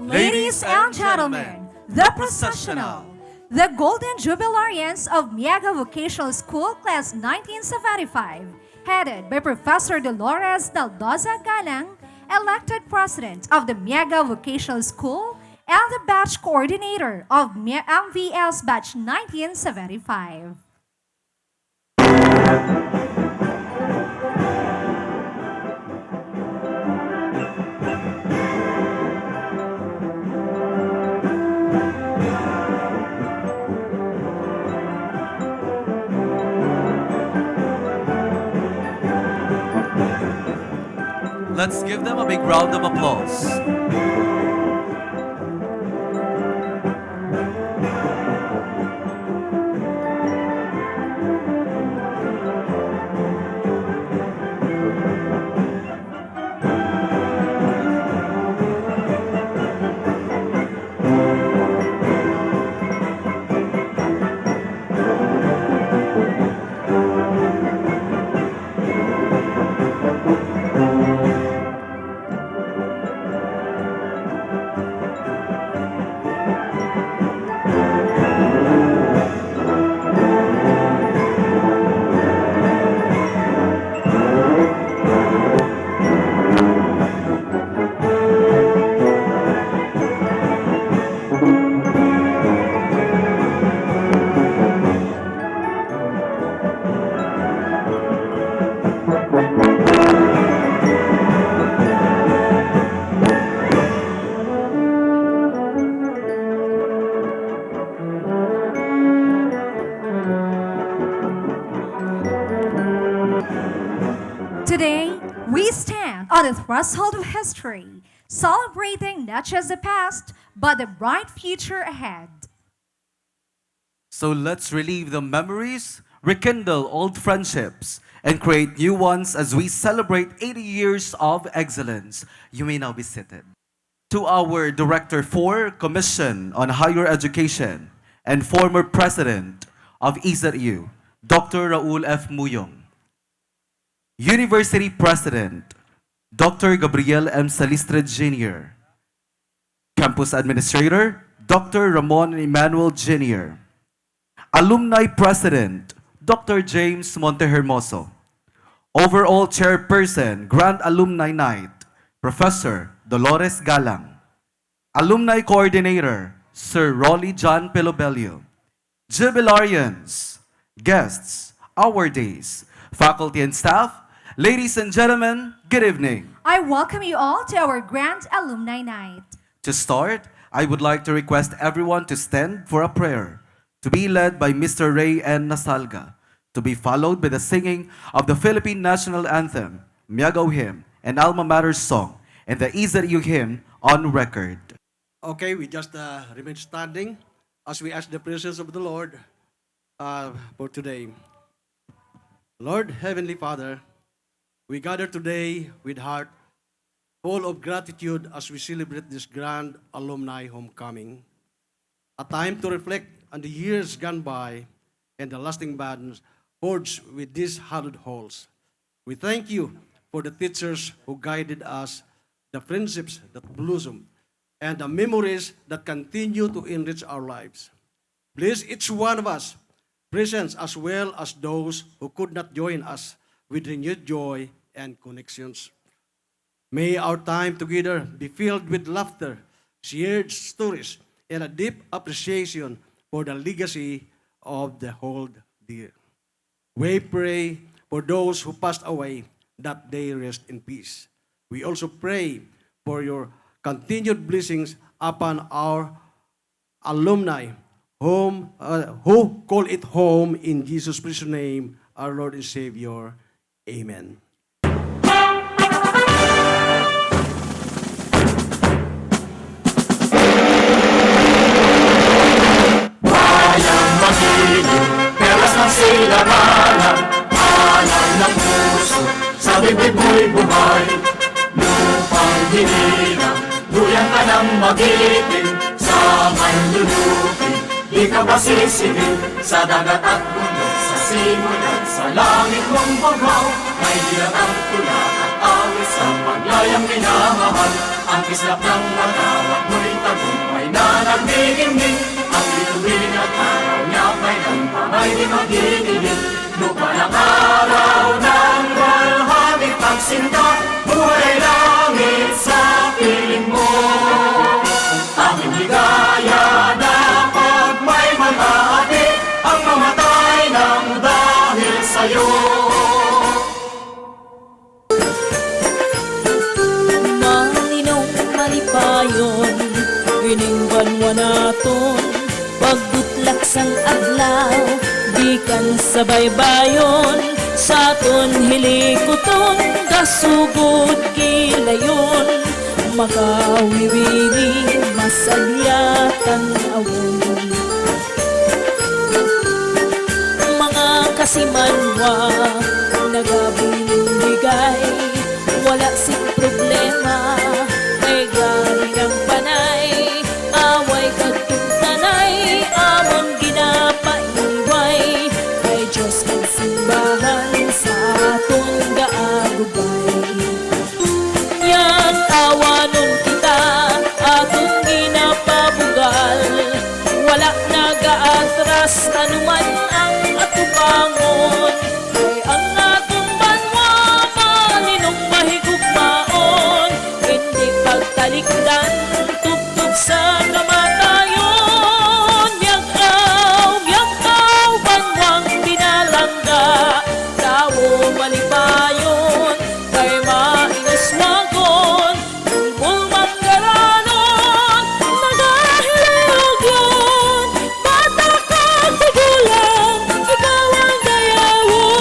Ladies and gentlemen, the processional, the Golden Jubilarians of Miaga Vocational School Class 1975, headed by Professor Dolores Daldoza Galang, elected President of the Miaga Vocational School and the Batch Coordinator of MVS Batch 1975. Let's give them a big round of applause. Today, we stand on the threshold of history, celebrating not just the past, but the bright future ahead. So let's relive the memories, rekindle old friendships, and create new ones as we celebrate 80 years of excellence. You may now be seated. To our Director for Commission on Higher Education and former President of EZU, Dr. Raul F. Muyong. University President, Dr. Gabriel M. Salistre Jr. Campus Administrator, Dr. Ramon Emmanuel Jr. Alumni President, Dr. James Montehermoso. Overall Chairperson, Grand Alumni Night, Professor Dolores Galang. Alumni Coordinator, Sir Rolly John Pelobelio. Jubilarians, guests, awardees, faculty and staff, ladies and gentlemen, good evening. I welcome you all to our Grand Alumni Night. To start, I would like to request everyone to stand for a prayer, to be led by Mr. Ray N. Nasalga, to be followed by the singing of the Philippine National Anthem, Miagaw Hymn, and Alma Mater Song, and the EZU Hymn on record. Okay, we just remain standing as we ask the presence of the Lord for today. Lord, Heavenly Father, we gather today with heart full of gratitude as we celebrate this grand alumni homecoming, a time to reflect on the years gone by and the lasting bonds forged with these hallowed halls. We thank you for the teachers who guided us, the friendships that blossomed, and the memories that continue to enrich our lives. Bless each one of us, present as well as those who could not join us, with renewed joy and connections. May our time together be filled with laughter, shared stories, and a deep appreciation for the legacy of the whole dear. We pray for those who passed away, that they rest in peace. We also pray for your continued blessings upon our alumni, who call it home in Jesus' precious name, our Lord and Savior. Amen. Bayang magiliw, peras ng silaranan, alay ng puso, sa bibig mo'y buhay. Lupang hinirang, duyan ka ng magiting, sa manlulupi, di ka masisingil, sa dagat at bundok, sa simulan sa langit mong bagaw, may dilatang tula at awit sa paglayang minamahal. Ang kislap ng matawag muling tagumpay na nagdidingding, ang bituin at araw niya kailan pa may di magdidilig. Lupa ng araw ng walhati pagsinta, buhay langit sa piling mo. Aming ligaya na pag may malahati, ang mamatay ng dahil sa'yo. Maninong malipayon, ining banwa naton, pagbutlak sang adlaw, di kan sa baybayon, sa ton hilikoton, gasugod kilayon, makawiwini, masagyatan awon. Mga kasimanwa, nagabindigay, wala sing problema, kay gani ng panay, away kagtong tanay, amon ginapaiway, kay Diyos ang simbahan sa aton gaagubay. Yang awanon kita, aton ginapabugal, wala nagaatras anuman ang atubangon, kay ang atong banwa maninong mahigugmaon, hindi pagtalikdan tugtog sa kamatayon. Yakaw banwang binalangga, tawo malipayon, kay mainiswagon, tulmol manggaranon, nagahilog yun, bata kang tigulang, ikaw ang dayawon.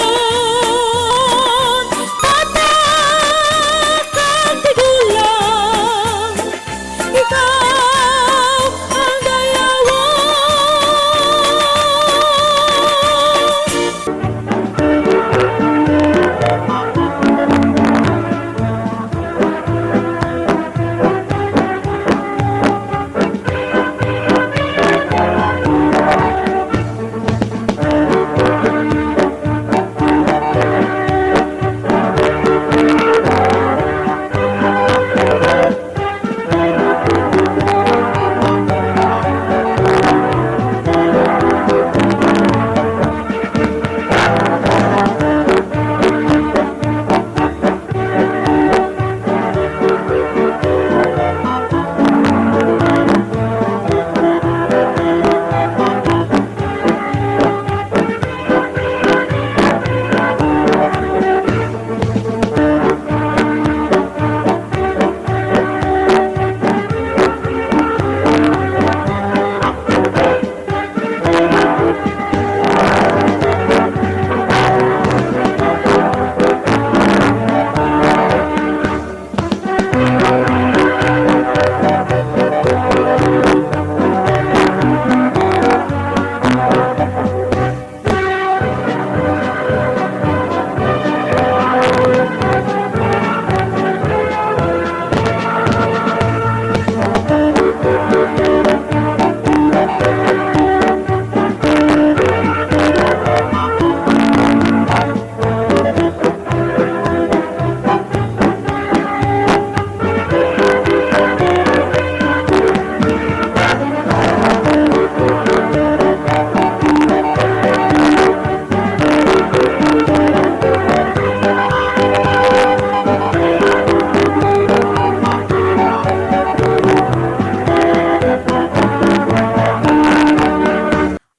Bata kang tigulang, ikaw ang dayawon.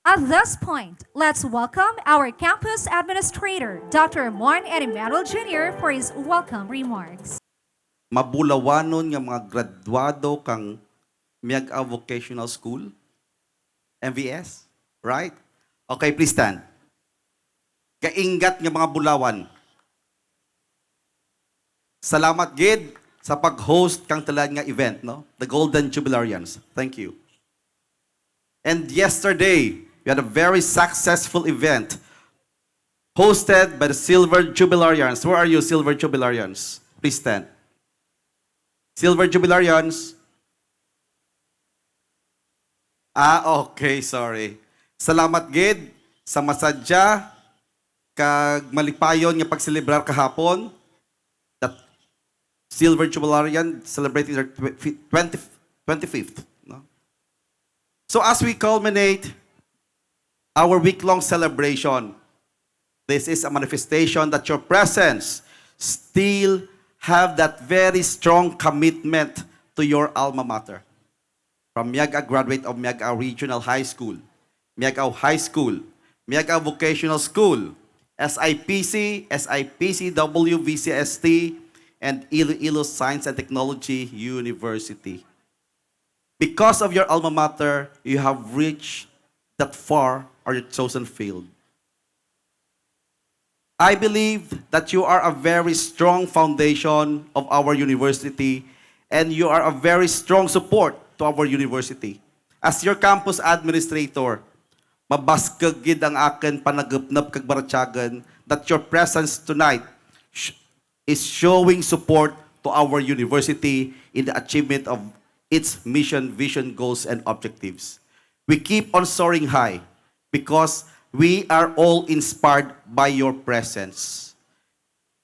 At this point, let's welcome our campus administrator, Dr. Juan Emmanuel Jr. for his welcome remarks. Mabulawanon nga mga graduado kang MVS Vocational School, MVS, right? Okay, please stand. Kaingat nga mga bulawan. Salamat gid sa pag-host kang talan nga event, no? The Golden Jubilarians. Thank you. And yesterday, we had a very successful event hosted by the Silver Jubilarians. Where are you, Silver Jubilarians? Please stand. Silver Jubilarians. Okay, sorry. Salamat gid sa masadya kag malipayon nga pagselebrar kahapon that Silver Jubilarian celebrating their 25th. No? So as we culminate our week-long celebration, this is a manifestation that your presence still have that very strong commitment to your alma mater. From Miagao graduate of Miagao Regional High School, Miagao High School, Miagao Vocational School, SIPC, SIPCW, VCST, and Iloilo Science and Technology University. Because of your alma mater, you have reached that far or your chosen field. I believe that you are a very strong foundation of our university and you are a very strong support to our university. As your campus administrator, mabaskag gid ang akin panagupnap kag baratyagan that your presence tonight is showing support to our university in the achievement of its mission, vision, goals, and objectives. We keep on soaring high because we are all inspired by your presence.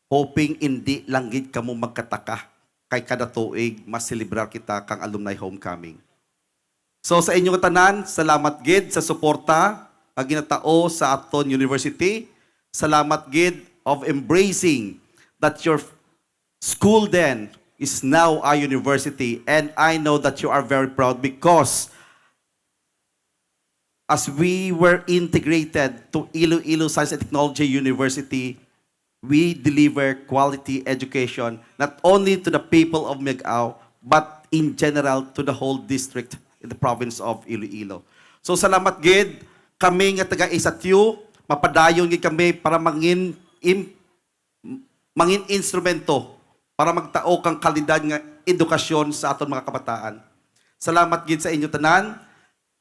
Hoping hindi lang gid kamo magkataka kay kada tuig maselebrar kita kang alumni homecoming. So sa inyong tanan, salamat gid sa suporta nga ginatao sa aton university. Salamat gid of embracing that your school then is now a university, and I know that you are very proud because as we were integrated to Iloilo Science and Technology University, we deliver quality education not only to the people of Miagao, but in general to the whole district in the province of Iloilo. So salamat gid kami nga taga Isatyu, mapadayon gid kami para mangin instrumento para magtao kang kalidad nga edukasyon sa aton mga kabataan. Salamat gid sa inyo tanan.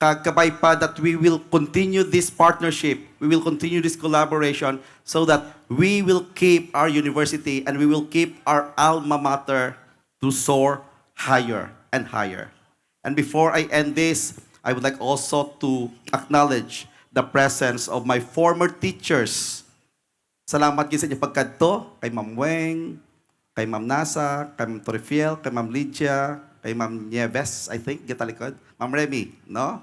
Kagkabay pa that we will continue this partnership, we will continue this collaboration so that we will keep our university and we will keep our alma mater to soar higher and higher. And before I end this, I would like also to acknowledge the presence of my former teachers. Salamat gid sa inyo pagkadto kay Ma'am Weng, kay Ma'am Nasa, kay Ma'am Torifiel, kay Ma'am Lydia, kay Ma'am MVS, I think, gitalikod. Ma'am Remy, no?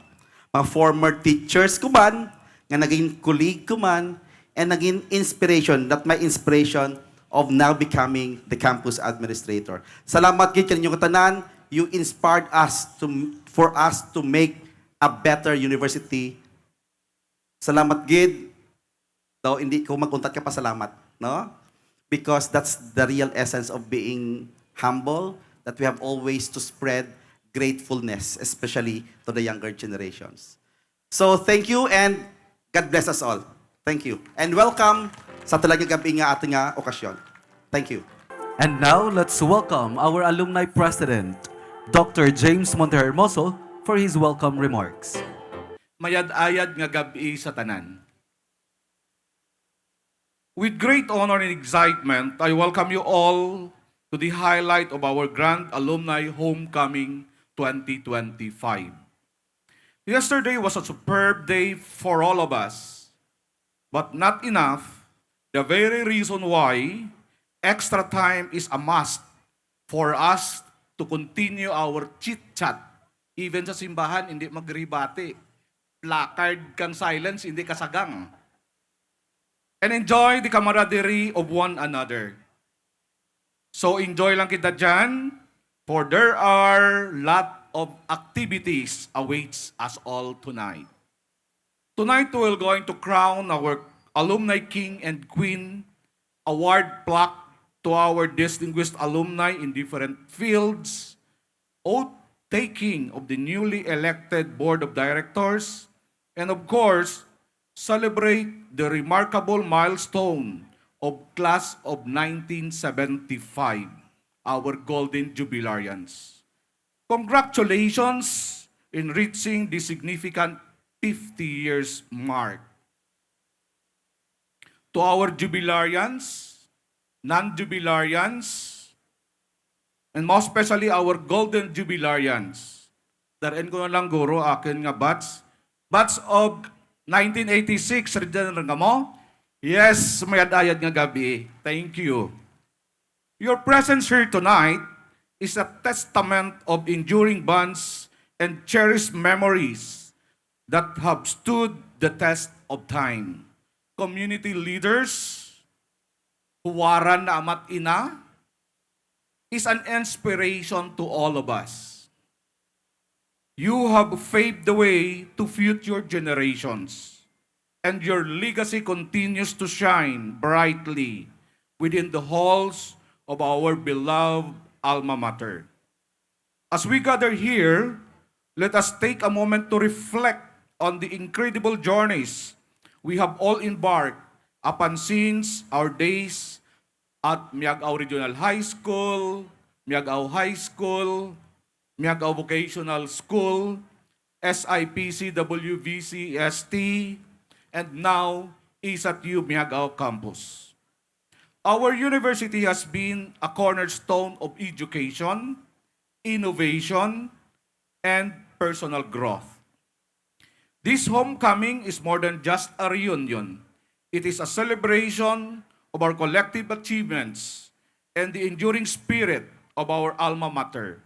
Mga former teachers ko man, nga naging colleague ko man, and naging inspiration, that my inspiration of now becoming the campus administrator. Salamat gid kaninyo katanan, you inspired us for us to make a better university. Salamat gid. Though hindi ko magkuntat ka pa salamat, no? Because that's the real essence of being humble, that we have always to spread gratefulness, especially to the younger generations. So thank you and God bless us all. Thank you. And welcome sa talagang gabi nga ating okasyon. Thank you. And now, let's welcome our Alumni President, Dr. James Montehermoso, for his welcome remarks. Mayad-ayad nga gabi sa tanan. With great honor and excitement, I welcome you all to the highlight of our Grand Alumni Homecoming 2025. Yesterday was a superb day for all of us, but not enough. The very reason why extra time is a must for us to continue our chit-chat. Even sa simbahan, hindi magribate. Placard kang silence, hindi kasagang. And enjoy the camaraderie of one another. So enjoy lang kita dyan, for there are lot of activities awaits us all tonight. Tonight we're going to crown our Alumni King and Queen award plaque to our distinguished alumni in different fields, oath taking of the newly elected board of directors, and of course, celebrate the remarkable milestone of class of 1975, our golden jubilarians. Congratulations in reaching the significant 50 years mark. To our jubilarians, non-jubilarians, and most especially our golden jubilarians. Darin ko na lang guro akin nga batch of 1986, rin nga mo, Yes, may adayad nga gabi. Thank you. Your presence here tonight is a testament of enduring bonds and cherished memories that have stood the test of time. Community leaders, huwaran na ama't ina, is an inspiration to all of us. You have paved the way to future generations, and your legacy continues to shine brightly within the halls of our beloved alma mater. As we gather here, let us take a moment to reflect on the incredible journeys we have all embarked upon since our days at Miagao Regional High School, Miagao High School, Miagao Vocational School, SIPC WVCST, and now ISATU Miagao Campus. Our university has been a cornerstone of education, innovation, and personal growth. This homecoming is more than just a reunion. It is a celebration of our collective achievements and the enduring spirit of our alma mater.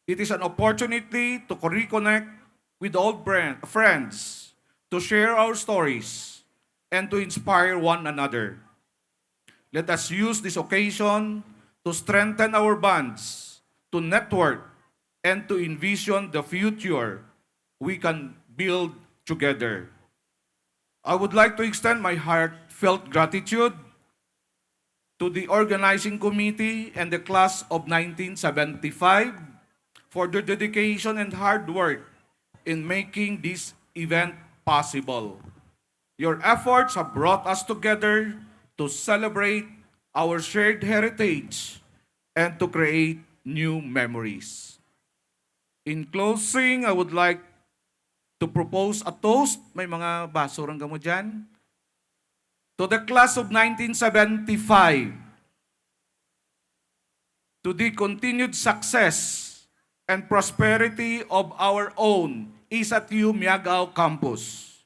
It is an opportunity to reconnect with old friends, to share our stories, and to inspire one another. Let us use this occasion to strengthen our bonds, to network, and to envision the future we can build together. I would like to extend my heartfelt gratitude to the organizing committee and the class of 1975 for their dedication and hard work in making this event possible. Your efforts have brought us together to celebrate our shared heritage and to create new memories. In closing, I would like to propose a toast. May mga basurang gamo dyan. To the class of 1975, to the continued success and prosperity of our own ISATU Miagao Campus.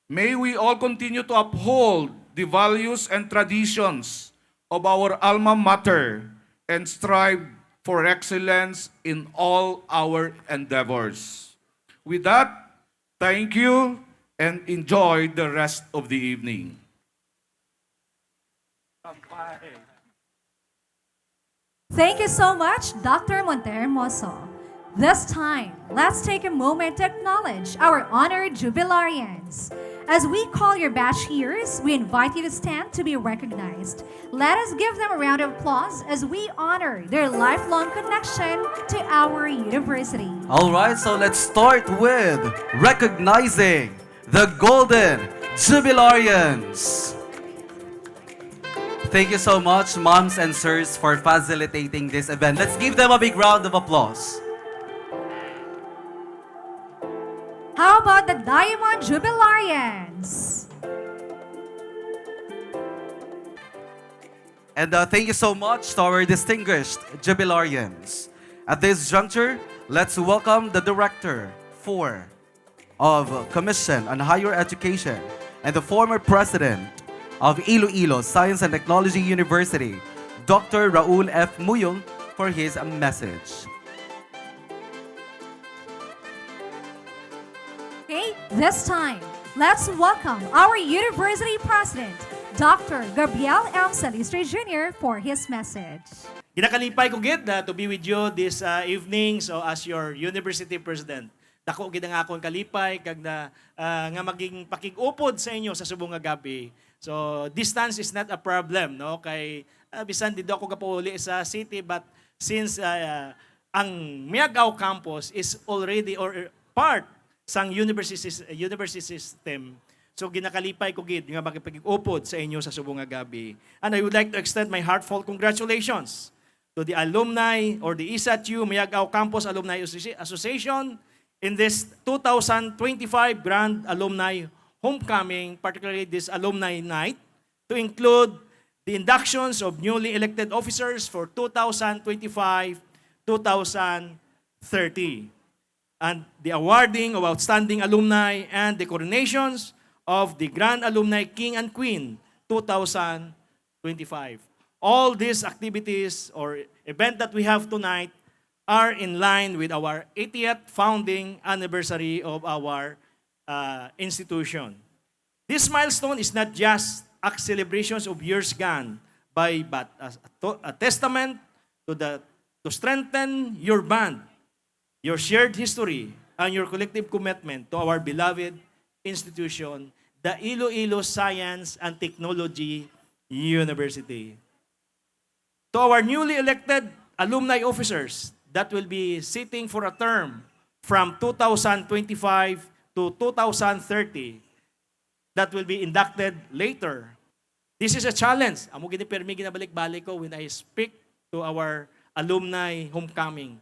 May we all continue to uphold the values and traditions of our alma mater and strive for excellence in all our endeavors. With that, thank you and enjoy the rest of the evening. Thank you so much, Dr. Montermoso. This time, let's take a moment to acknowledge our honored jubilarians. As we call your batch years, we invite you to stand to be recognized. Let us give them a round of applause as we honor their lifelong connection to our university. All right, so let's start with recognizing the Golden Jubilarians. Thank you so much, moms and sirs, for facilitating this event. Let's give them a big round of applause. How about the Diamond Jubilarians? And thank you so much to our distinguished jubilarians. At this juncture, let's welcome the Director of Commission on Higher Education and the former President of Iloilo Science and Technology University, Dr. Raul F. Muyong, for his message. Okay, this time, let's welcome our University President, Dr. Gabriel M. Salistre Jr. for his message. Ginakalipay ko gid to be with you this evening so as your University President. Dako gid nga akong kalipay kag na nga maging pakig-upod sa inyo sa subong nga gabi. So distance is not a problem no kay bisan dito ako kapauli sa city but since ang Miagao campus is already or part sang university system. So ginakalipay ko gid nga makipag-upod sa inyo sa subong nga gabi. And I would like to extend my heartfelt congratulations to the alumni or the ISATU Miagao Campus Alumni Association in this 2025 Grand Alumni Homecoming, particularly this Alumni Night, to include the inductions of newly elected officers for 2025-2030 and the awarding of outstanding alumni and the coronations of the Grand Alumni King and Queen 2025. All these activities or event that we have tonight are in line with our 80th founding anniversary of our institution. This milestone is not just a celebration of years gone by, but a testament to strengthen your bond, your shared history, and your collective commitment to our beloved institution, the Iloilo Science and Technology University. To our newly elected alumni officers that will be sitting for a term from 2025 to 2030, that will be inducted later. This is a challenge. Amo gini permi ginabalik-balik ko when I speak to our alumni homecoming.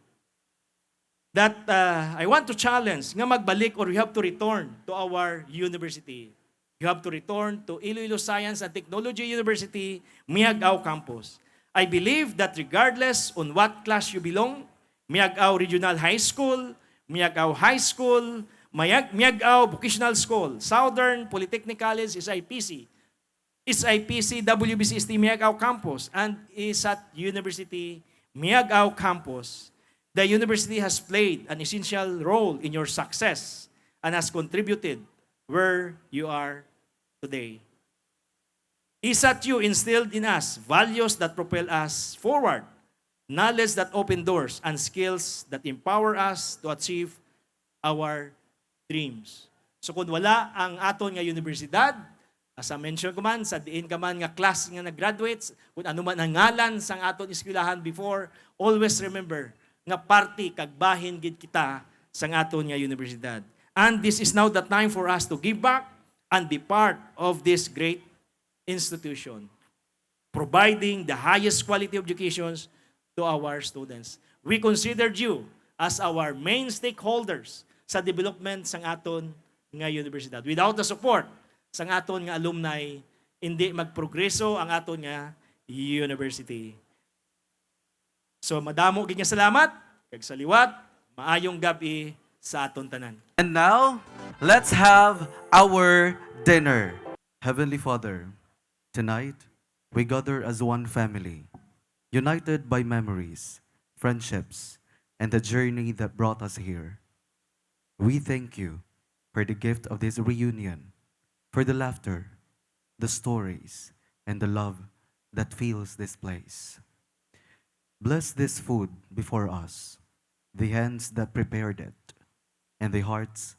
That I want to challenge nga magbalik or you have to return to our university. You have to return to Iloilo Science and Technology University, Miagao campus. I believe that regardless on what class you belong, Miagao Regional High School, Miagao High School, Miagao Vocational School, Southern Polytechnic College, SIPC, WBCST Miagao Campus, and ISAT University Miagao Campus, the university has played an essential role in your success and has contributed where you are today. ISATU instilled in us values that propel us forward, knowledge that open doors, and skills that empower us to achieve our dreams. So kung wala ang aton nga universidad, as I mentioned ko man, sa diin ka man nga class nga nag-graduates, kung ano man ang ngalan sang aton eskwelahan before, always remember nga party kag bahin gid kita sang aton nga universidad. And this is now the time for us to give back and be part of this great institution, providing the highest quality of educations to our students. We considered you as our main stakeholders sa development sang aton nga universidad. Without the support sang aton nga alumni, hindi magprogreso ang aton nga university. So madamo gid nga salamat kag saliwat, maayong gabi sa aton tanan. And now, let's have our dinner. Heavenly Father, tonight, we gather as one family, united by memories, friendships, and the journey that brought us here. We thank you for the gift of this reunion, for the laughter, the stories, and the love that fills this place. Bless this food before us, the hands that prepared it, and the hearts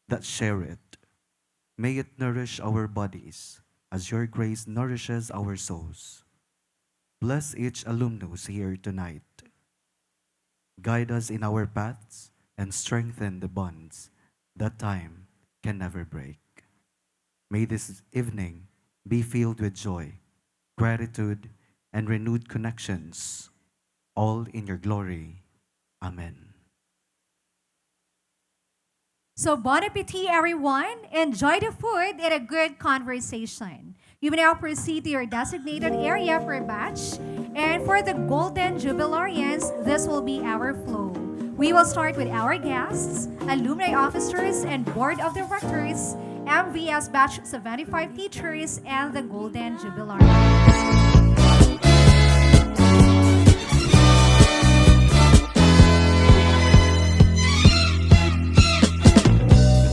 that share it. May it nourish our bodies as your grace nourishes our souls. Bless each alumnus here tonight. Guide us in our paths and strengthen the bonds that time can never break. May this evening be filled with joy, gratitude, and renewed connections, all in your glory. Amen. So bon appetit, everyone. Enjoy the food and a good conversation. You may now proceed to your designated area for batch. And for the Golden Jubilarians, this will be our flow. We will start with our guests, alumni officers and board of directors, MVS Batch 75 teachers, and the Golden Jubilarians.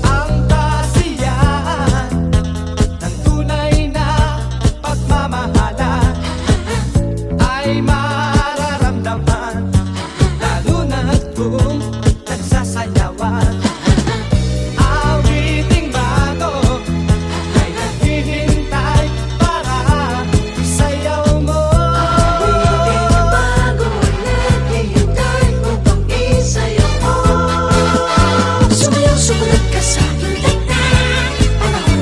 Ang kasiyahan ng tunay na pagmamahalan ay mararamdaman lalo na't kung nagsasayawan. Awiting bago ay naghihintay para isayaw mo. Awiting bago ay naghihintay upang isayaw mo. Sumayaw, sumunod ka sa aking tagtag. Panahon,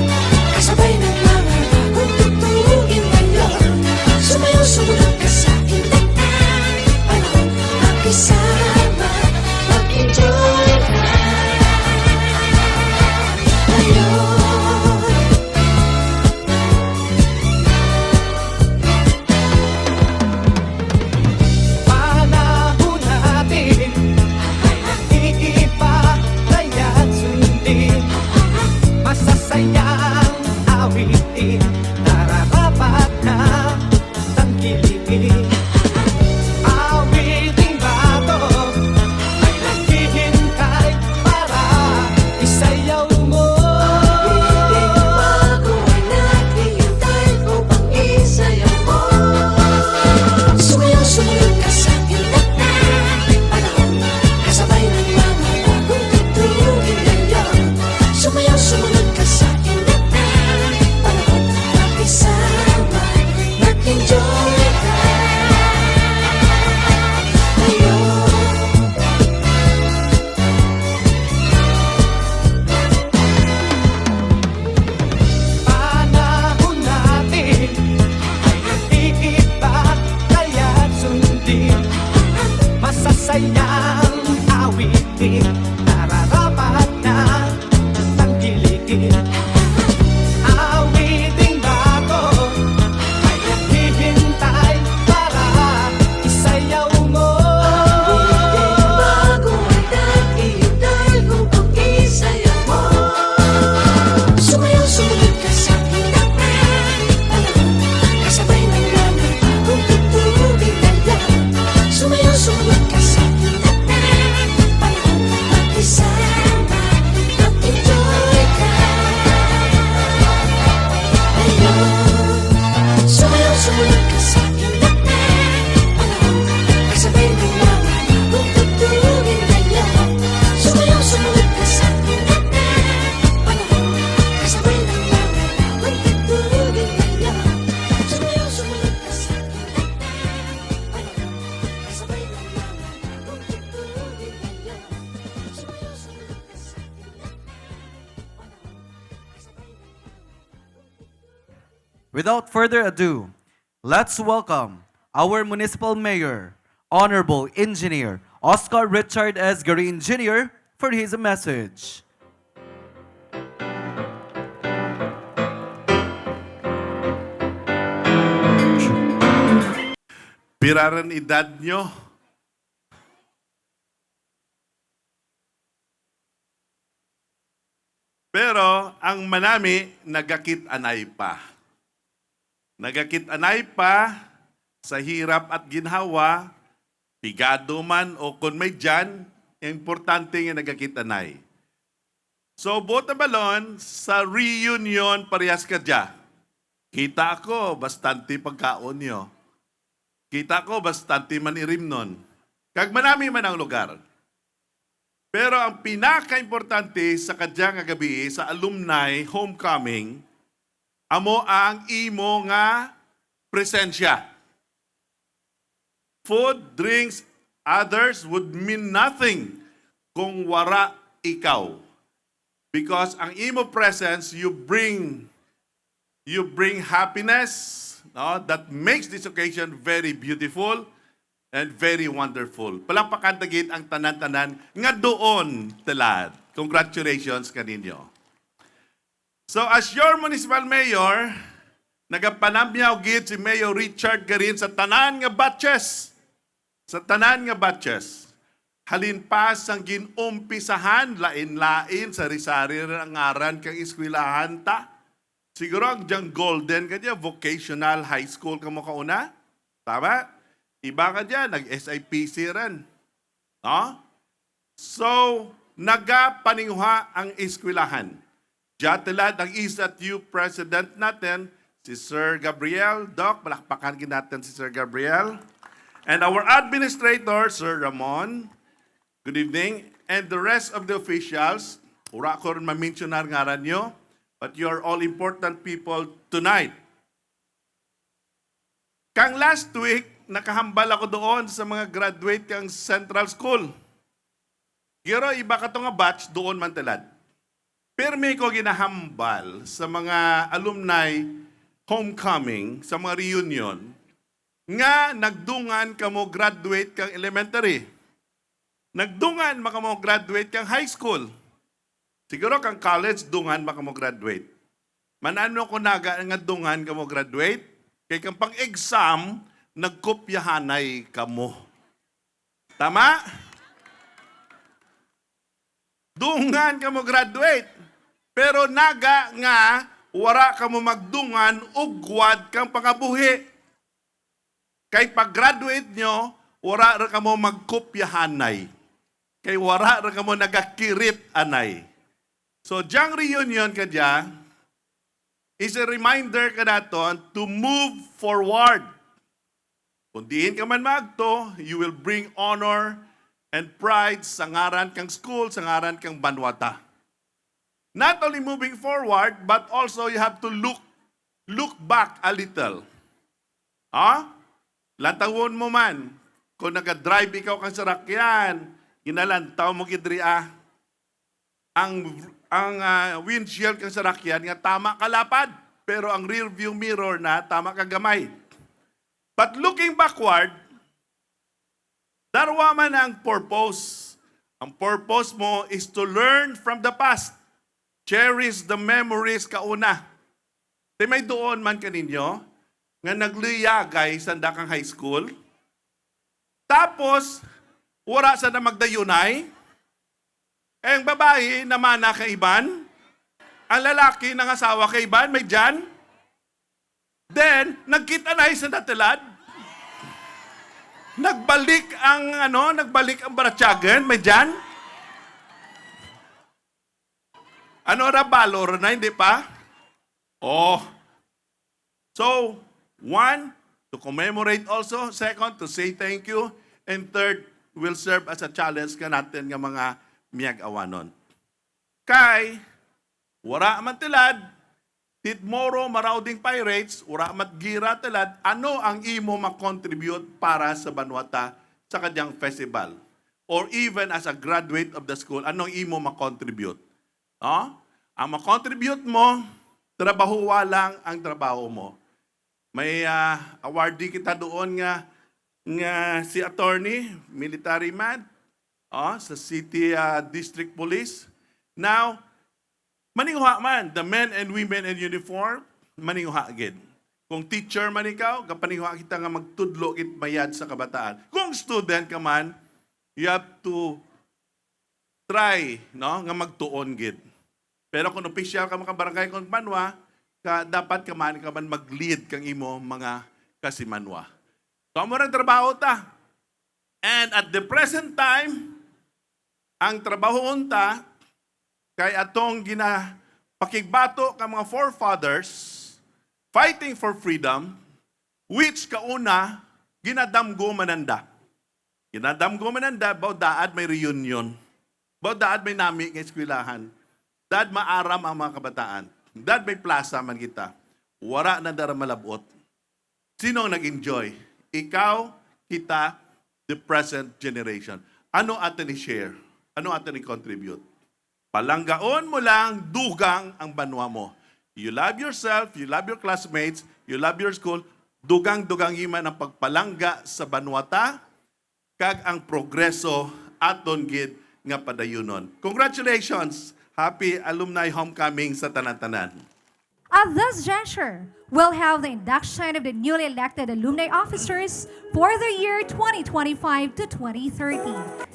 kasabay ng mga bagong tugtugin ngayon. Sumayaw, sumunod ka sa aking tagtag. Panahon, magkasama, mag-enjoy na. Without further ado, let's welcome our Municipal Mayor, Honorable Engineer Oscar Richard S. Garin Jr. for his message. Piraran edad nyo. Pero ang manami, nagakit-anay pa. Nagakit-anay pa sa hirap at ginhawa, pigado man o kung may dyan, importante nga nagakit-anay. So, buot na balon, sa reunion parehas ka dya. Kita ako, bastante pagkaon nyo. Kita ko, bastante manirim nun. Kag manami man ang lugar. Pero ang pinaka-importante sa kadyang gabi sa alumni homecoming, amo ang imo nga presensya. Food, drinks, others would mean nothing kung wara ikaw. Because ang imo presence, you bring happiness, no, that makes this occasion very beautiful and very wonderful. Palakpakan tagit ang tanan-tanan nga doon talad. Congratulations kaninyo. So as your municipal mayor, nagapanamyaw gid si Mayor Richard Garin sa tanan nga batches. Sa tanan nga batches. Halin pa sang ginumpisahan lain-lain sa risari ang ngaran kang eskwelahan ta. Siguro ang diyang golden kanya, vocational high school ka mo kauna. Tama? Iba ka dyan, nag-SIPC rin. No? So, nagapaningha ang eskwelahan. Diyatalad ang ISATU president natin, si Sir Gabriel. Doc, palakpakan natin si Sir Gabriel. And our administrator, Sir Ramon. Good evening. And the rest of the officials, ura ko rin ma-mentionar ngaran nyo, but you are all important people tonight. Kang last week, nakahambal ako doon sa mga graduate kang Central School. Pero iba ka to nga batch doon man talad. Pero may ko ginahambal sa mga alumni homecoming, sa mga reunion, nga nagdungan ka mo graduate kang elementary. Nagdungan maka mo graduate kang high school. Siguro kang college, dungan maka mo graduate. Manano ko naga nga dungan ka mo graduate, kay kang pang-exam, nagkopyahanay ka mo. Tama? Dungan ka mo graduate. Pero naga nga, wara ka mo magdungan, ugwad kang pangabuhi. Kay pag-graduate nyo, wara ra ka mo magkopyahanay. Kay wara ra ka mo nagakirit anay. So, diyang reunion ka dya, is a reminder ka naton to move forward. Kung diin ka man magto, you will bring honor and pride sa ngaran kang school, sa ngaran kang banwata. Not only moving forward, but also you have to look back a little. Latawon mo man, kung nag-drive ikaw kang sarakyan, ginalantaw mo kidri ang windshield kang sarakyan nga tama kalapad, pero ang rear view mirror na tama kagamay. But looking backward, darwa man ang purpose. Ang purpose mo is to learn from the past. Cherish the memories kauna. Di may doon man kaninyo, nga nagliyagay sa dakang high school. Tapos, wala sa na magdayunay. Ang babae naman na kaiban. Ang lalaki ng asawa kaiban, may dyan. Then, nagkita na sa natilad. Nagbalik ang baratyagan, may dyan. Ano balor na, hindi pa? Oh. So, one, to commemorate also. Second, to say thank you. And third, will serve as a challenge ka natin ng mga miyag-awanon. Kay, wara man tilad, titmoro marauding pirates, wara mat gira tilad, ano ang imo makontribute para sa banwata sa kanyang festival? Or even as a graduate of the school, anong imo makontribute? Ang makontribute mo trabahuwa lang ang trabaho mo. May awardee kita doon nga si attorney, military man, sa City District Police. Now, maninguha man, the men and women in uniform, maninguha agad. Kung teacher man ikaw, kapaninguha kita nga magtudlo kit mayad sa kabataan. Kung student ka man, you have to try nga magtuon gid. Pero kung official ka mga barangay kung manwa, dapat ka man mag-lead kang imo mga kasimanwa. So, amo rin trabaho ta. And at the present time, ang trabaho unta, kay atong pakigbato ka mga forefathers, fighting for freedom, which kauna, ginadamgo mananda. Ginadamgo mananda, daad may reunion. Daad may nami ng eskwelahan. Daad maaram ang mga kabataan. Daad may plaza man kita. Wara na dara malabot. Sino ang nag-enjoy? Ikaw, kita, the present generation. Ano atin i-share? Ano atin i-contribute? Palanggaon mo lang, dugang ang banwa mo. You love yourself, you love your classmates, you love your school, dugang-dugang iman ang pagpalangga sa banwata, kag ang progreso aton gid nga padayunon. Congratulations! Happy Alumni Homecoming sa tanan-tanan. At this juncture, we'll have the induction of the newly elected alumni officers for the year 2025 to 2030.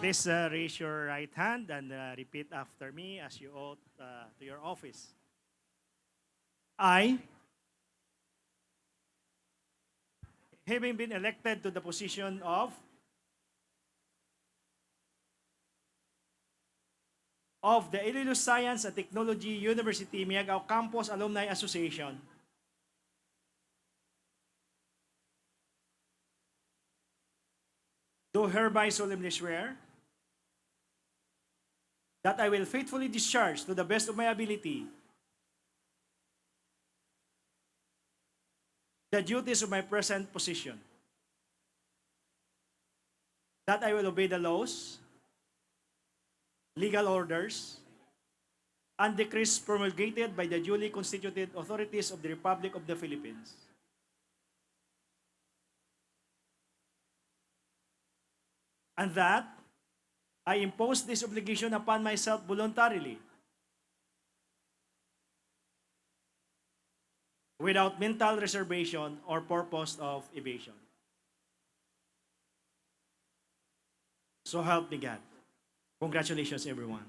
Please raise your right hand and repeat after me as you oath to your office. I, having been elected to the position of the Iloilo Science and Technology University Miagao Campus Alumni Association, do hereby solemnly swear that I will faithfully discharge to the best of my ability the duties of my present position, that I will obey the laws, legal orders, and decrees promulgated by the duly constituted authorities of the Republic of the Philippines, and that I impose this obligation upon myself voluntarily, without mental reservation or purpose of evasion. So help me God. Congratulations, everyone.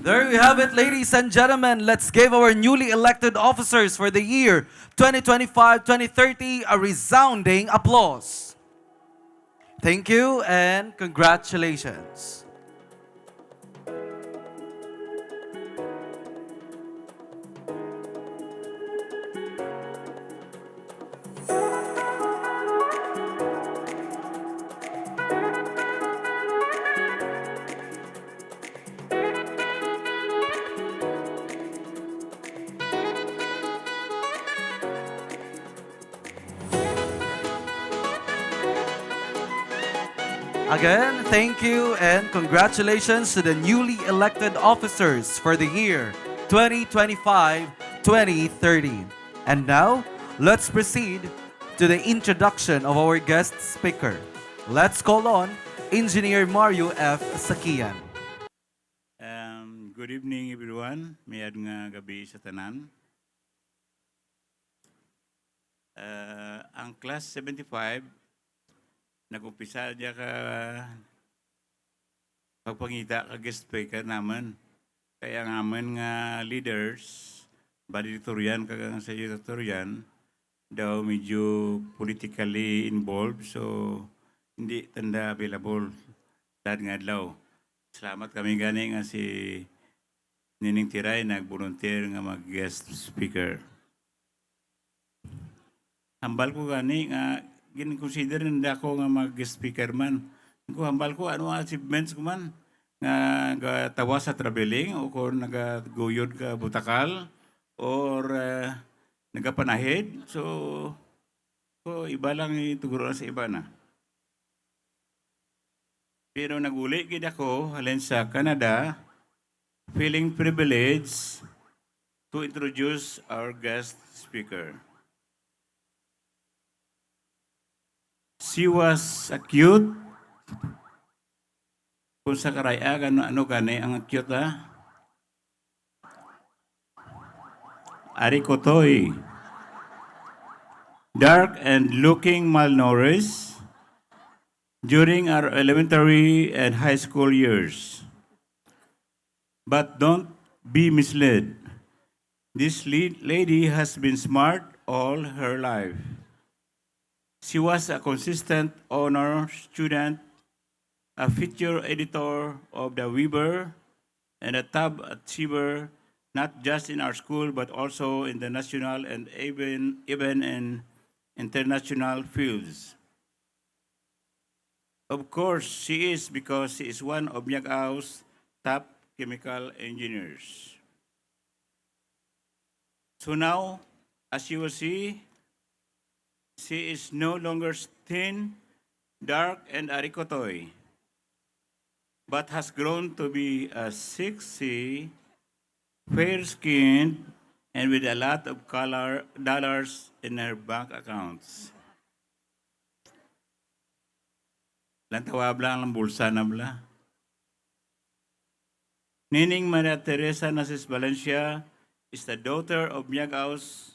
There you have it, ladies and gentlemen. Let's give our newly elected officers for the year 2025-2030 a resounding applause. Thank you and congratulations. Again, thank you and congratulations to the newly elected officers for the year 2025-2030. And now, let's proceed to the introduction of our guest speaker. Let's call on Engineer Mario F. Sakian. Good evening, everyone. Mayad nga gabi sa tanan. Ang class 75, nag-umpisa niya ka pagpangita ka guest speaker naman. Kaya naman nga leaders, valedictorian kagang sa valedictorian, daw medyo politically involved, so hindi tanda available. Dahil nga adlaw. Salamat kami gani nga si Nining Tiray nag-volunteer nga mag-guest speaker. hambal ko gani nga gin-consider nila ako nga mag-guest speaker man. Ko hambal ko ano ang achievements ko man nga tawa sa traveling o kung nagaguyod ka butakal or nagapanahid. So iba lang ituguro sa iba na. Pero naguli gid ako halin sa Canada, feeling privileged to introduce our guest speaker. She was a cute. Kung sa karaya, ano gani ang cute ha? Ari ko to'y dark and looking malnourished during our elementary and high school years. But don't be misled. This lady has been smart all her life. She was a consistent honor student, a feature editor of the Weber, and a top achiever not just in our school but also in the national and even in international fields. Of course, she is because she is one of Miagao's top chemical engineers. So now, as you will see, she is no longer thin, dark, and arikotoy, but has grown to be a sexy, fair-skinned, and with a lot of dollars in her bank accounts. Lantawab lang ang bulsa na bla. Nining Maria Teresa Nasis Valencia is the daughter of Miagao's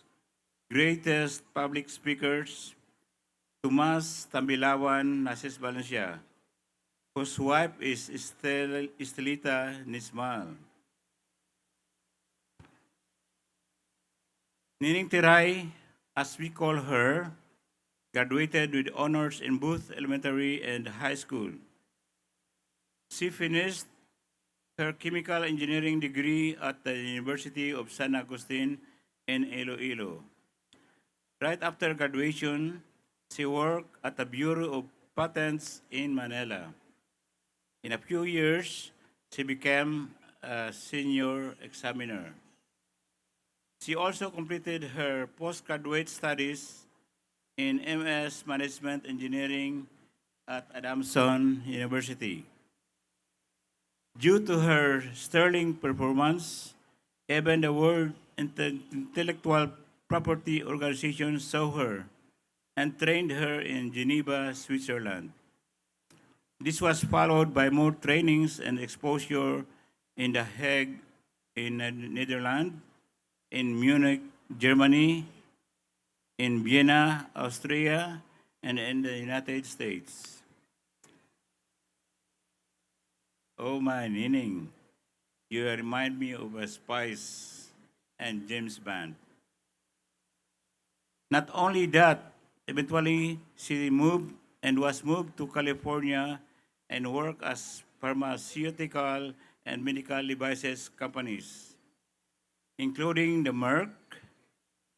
greatest public speakers, Tomas Tambilawan Nasis Valencia, whose wife is Estelita Nismal. Nining Tiray, as we call her, graduated with honors in both elementary and high school. She finished her chemical engineering degree at the University of San Agustin in Iloilo. Right after graduation, she worked at the Bureau of Patents in Manila. In a few years, she became a senior examiner. She also completed her postgraduate studies in MS Management Engineering at Adamson University. Due to her sterling performance, even the World Intellectual Property Organization saw her and trained her in Geneva, Switzerland. This was followed by more trainings and exposure in The Hague, in the Netherlands, in Munich, Germany, in Vienna, Austria, and in the United States. Oh, my Nining, you remind me of a Spice and James Bond. Not only that, eventually she moved and was moved to California and worked as pharmaceutical and medical devices companies, including the Merck,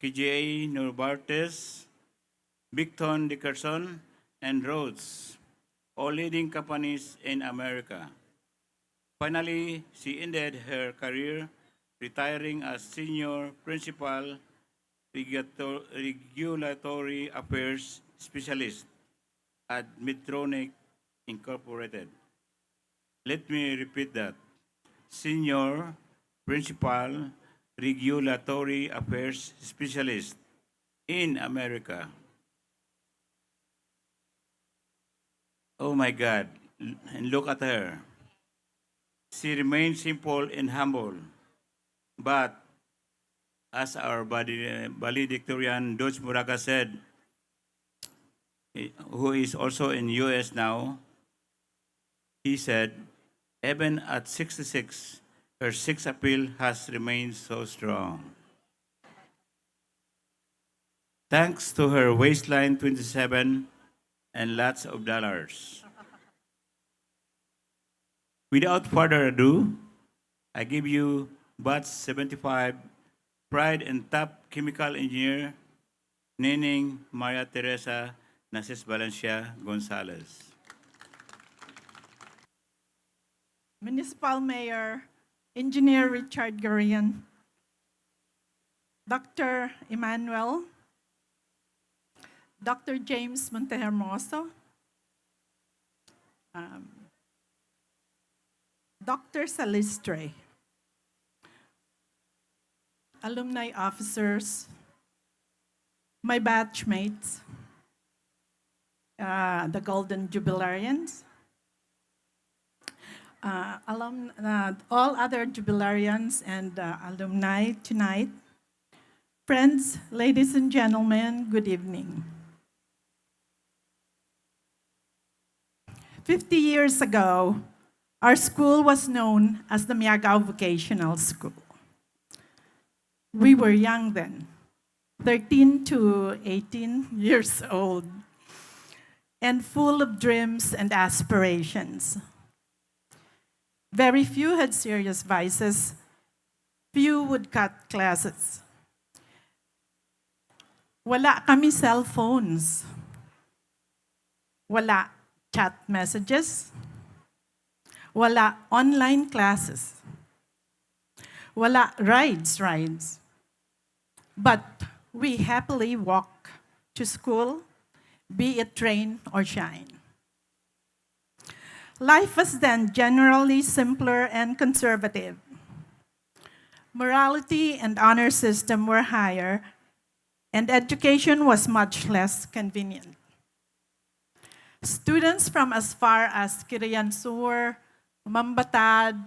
KGA Novartis, Bigton Dickerson, and Rhodes, all leading companies in America. Finally, she ended her career retiring as Senior Principal Regulatory Affairs Specialist at Medtronic Incorporated. Let me repeat that. Senior Principal Regulatory Affairs Specialist in America. Oh my God, and look at her. She remains simple and humble, but as our valedictorian Dodge Muraga said, who is also in US now, he said, even at 66, her sex appeal has remained so strong. Thanks to her waistline 27 and lots of dollars. Without further ado, I give you batch 75, pride and top chemical engineer, Nining Maria Teresa Nasis Valencia Gonzalez. Municipal Mayor, Engineer Richard Gurian, Dr. Emmanuel, Dr. James Montehermoso, Dr. Salistre, alumni officers, my batchmates, the Golden Jubilarians, all other jubilarians and alumni tonight. Friends, ladies and gentlemen, good evening. 50 years ago, our school was known as the Miagao Vocational School. We were young then, 13 to 18 years old, and full of dreams and aspirations. Very few had serious vices. Few would cut classes. Wala kami cellphones. Wala chat messages. Wala online classes. Wala rides. But we happily walk to school, be it rain or shine. Life was then generally simpler and conservative. Morality and honor system were higher, and education was much less convenient. Students from as far as Kirian Sur, Mambatad,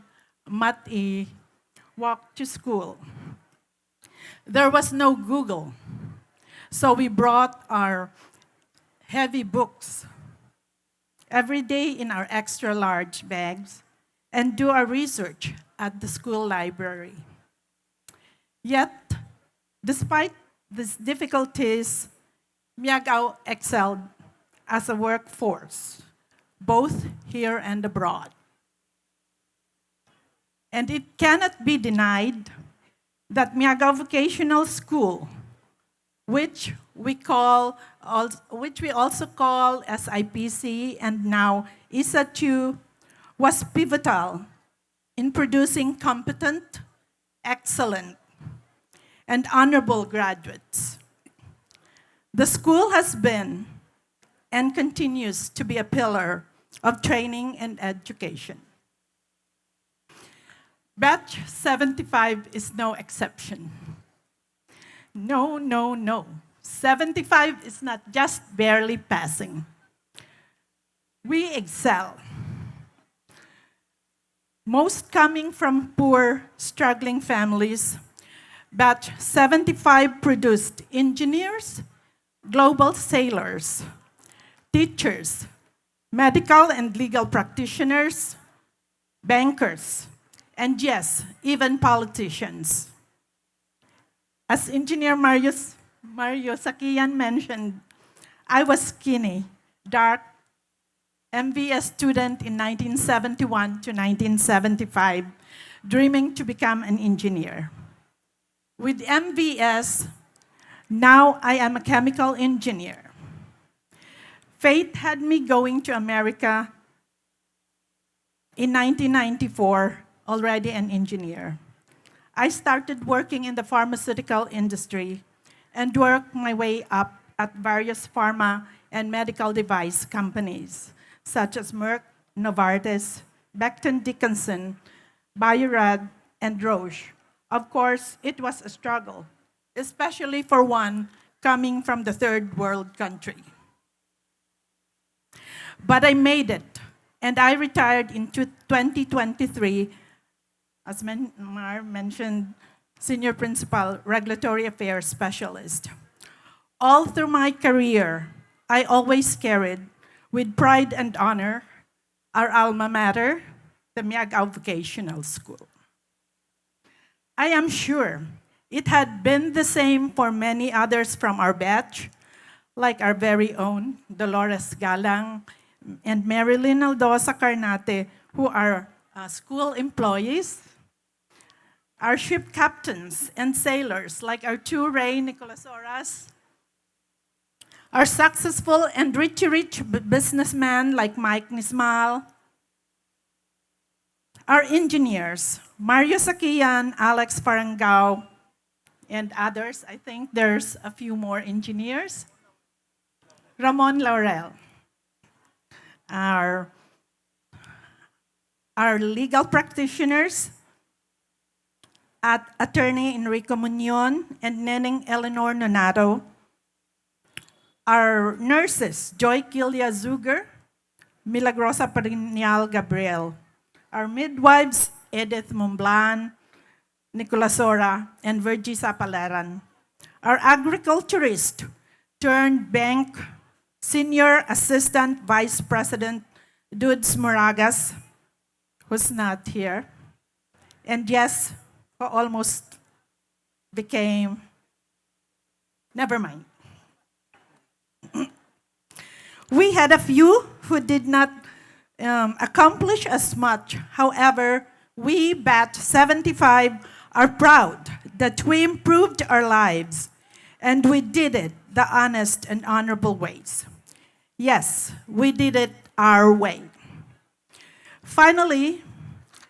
Mati walked to school. There was no Google, so we brought our heavy books every day in our extra large bags and do our research at the school library. Yet, despite these difficulties, Miagao excelled as a workforce, both here and abroad. And it cannot be denied that Miagao Vocational School, which we also call SIPC and now ISA2, was pivotal in producing competent, excellent, and honorable graduates. The school has been and continues to be a pillar of training and education. Batch 75 is no exception. No. 75 is not just barely passing. We excel. Most coming from poor, struggling families, Batch 75 produced engineers, global sailors, teachers, medical and legal practitioners, bankers, and yes, even politicians. As Engineer Mario Sakian mentioned, I was skinny, dark, MVS student in 1971 to 1975, dreaming to become an engineer. With MVS, now I am a chemical engineer. Fate had me going to America in 1994, already an engineer. I started working in the pharmaceutical industry and worked my way up at various pharma and medical device companies, such as Merck, Novartis, Becton Dickinson, Biorad, and Roche. Of course, it was a struggle, especially for one coming from the third world country. But I made it, and I retired in 2023, as Mar mentioned, Senior Principal, Regulatory Affairs Specialist. All through my career, I always carried, with pride and honor, our alma mater, the Miagao Vocational School. I am sure it had been the same for many others from our batch, like our very own Dolores Galang and Marilyn Aldosa Carnate, who are school employees, our ship captains and sailors, like our two Ray Nicolasoras, Our successful and rich businessmen like Mike Nismal, our engineers, Mario Sakian, Alex Farangao, and others. I think there's a few more engineers. Ramon Laurel, our legal practitioners, at Attorney Enrico Muñoz and Neneng Eleanor Nonato, our nurses, Joy Kilia Zuger, Milagrosa Perinyal Gabriel, our midwives, Edith Momblan, Nicola Sora, and Virgie Sapalaran, our agriculturist turned bank senior assistant vice president, Dudes Moragas, who's not here, and yes, who almost became, never mind. We had a few who did not accomplish as much. However, we, Batch 75, are proud that we improved our lives, and we did it the honest and honorable ways. Yes, we did it our way. Finally,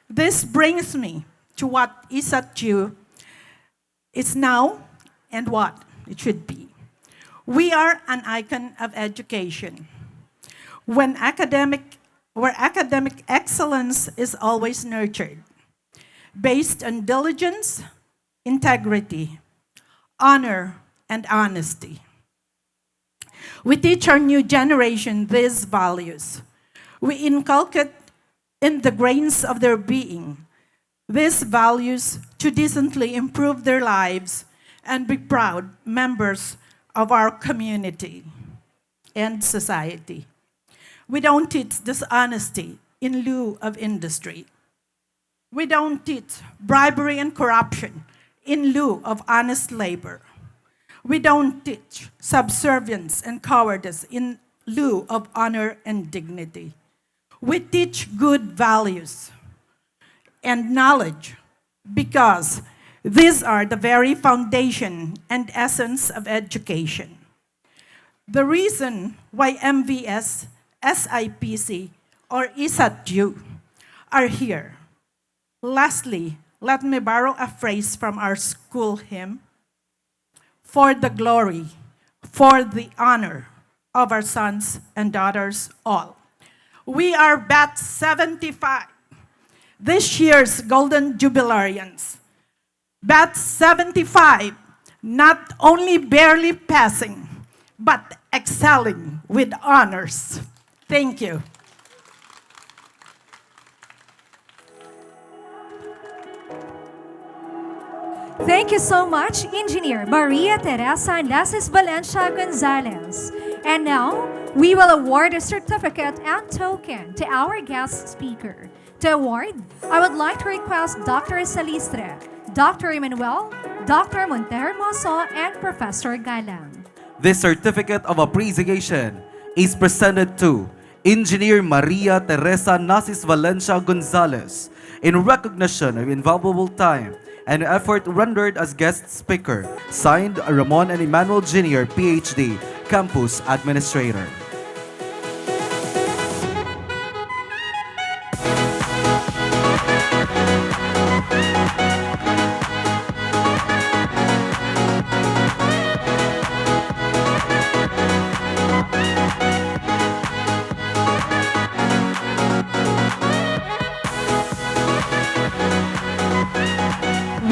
this brings me to what is at you is now and what it should be. We are an icon of education. Where academic excellence is always nurtured, based on diligence, integrity, honor, and honesty. We teach our new generation these values. We inculcate in the grains of their being these values to decently improve their lives and be proud members of our community and society. We don't teach dishonesty in lieu of industry. We don't teach bribery and corruption in lieu of honest labor. We don't teach subservience and cowardice in lieu of honor and dignity. We teach good values and knowledge because these are the very foundation and essence of education. The reason why MVS, SIPC, or ISATU are here. Lastly, let me borrow a phrase from our school hymn. For the glory, for the honor of our sons and daughters all. We are Batch 75, this year's Golden Jubilarians. Batch 75, not only barely passing, but excelling with honors. Thank you. Thank you so much, Engineer Maria Teresa Nasis Valencia Gonzalez. And now, we will award a certificate and token to our guest speaker. To award, I would like to request Dr. Salistre, Dr. Emmanuel, Dr. Montehermoso, and Professor Galang. This certificate of appreciation is presented to Engineer Maria Teresa Nasis Valencia Gonzalez in recognition of invaluable time and effort rendered as guest speaker. Signed, Ramon and Emmanuel Jr., PhD, Campus Administrator.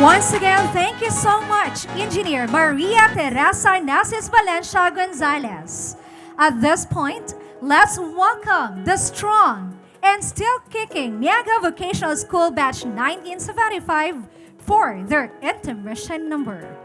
Once again, thank you so much, Engineer Maria Teresa Nasis Valencia Gonzalez. At this point, let's welcome the strong and still kicking Miaga Vocational School Batch 1975 for their intermission number.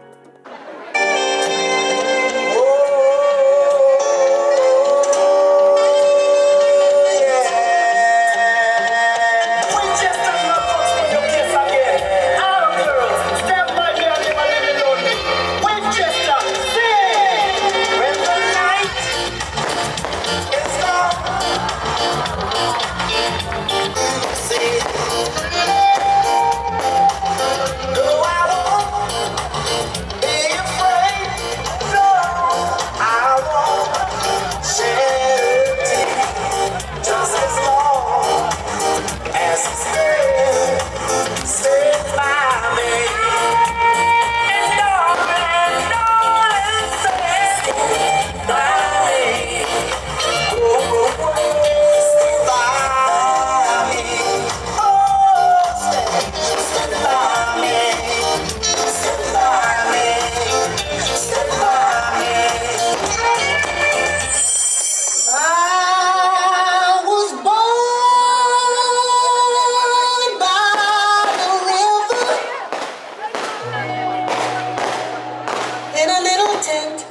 innocent.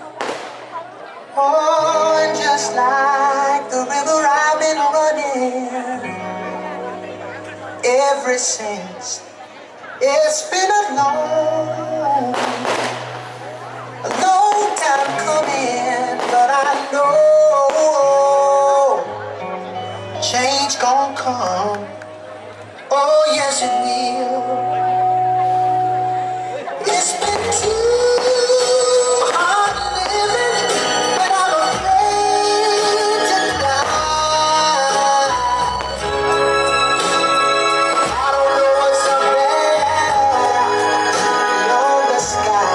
Oh, and just like the river I've been running ever since. It's been a long time coming, but I know change gon' come. Oh, yes, it will. It's been too hard living, but I'm afraid to die. I don't know what's up there beyond the sky.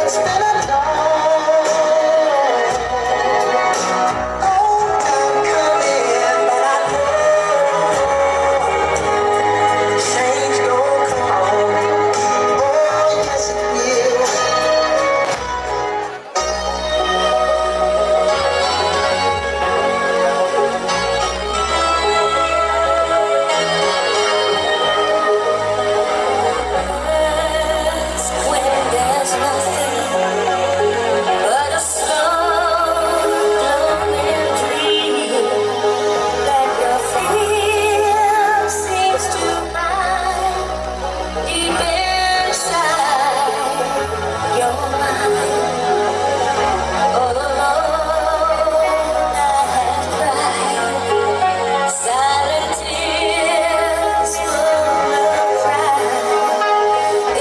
It's been a long time coming, but I know change gon' come. Oh, yes, it will. When there's nothing but a slow glowing dream that your fear seems to hide deep inside your mind. All alone I have cried silent tears full of pride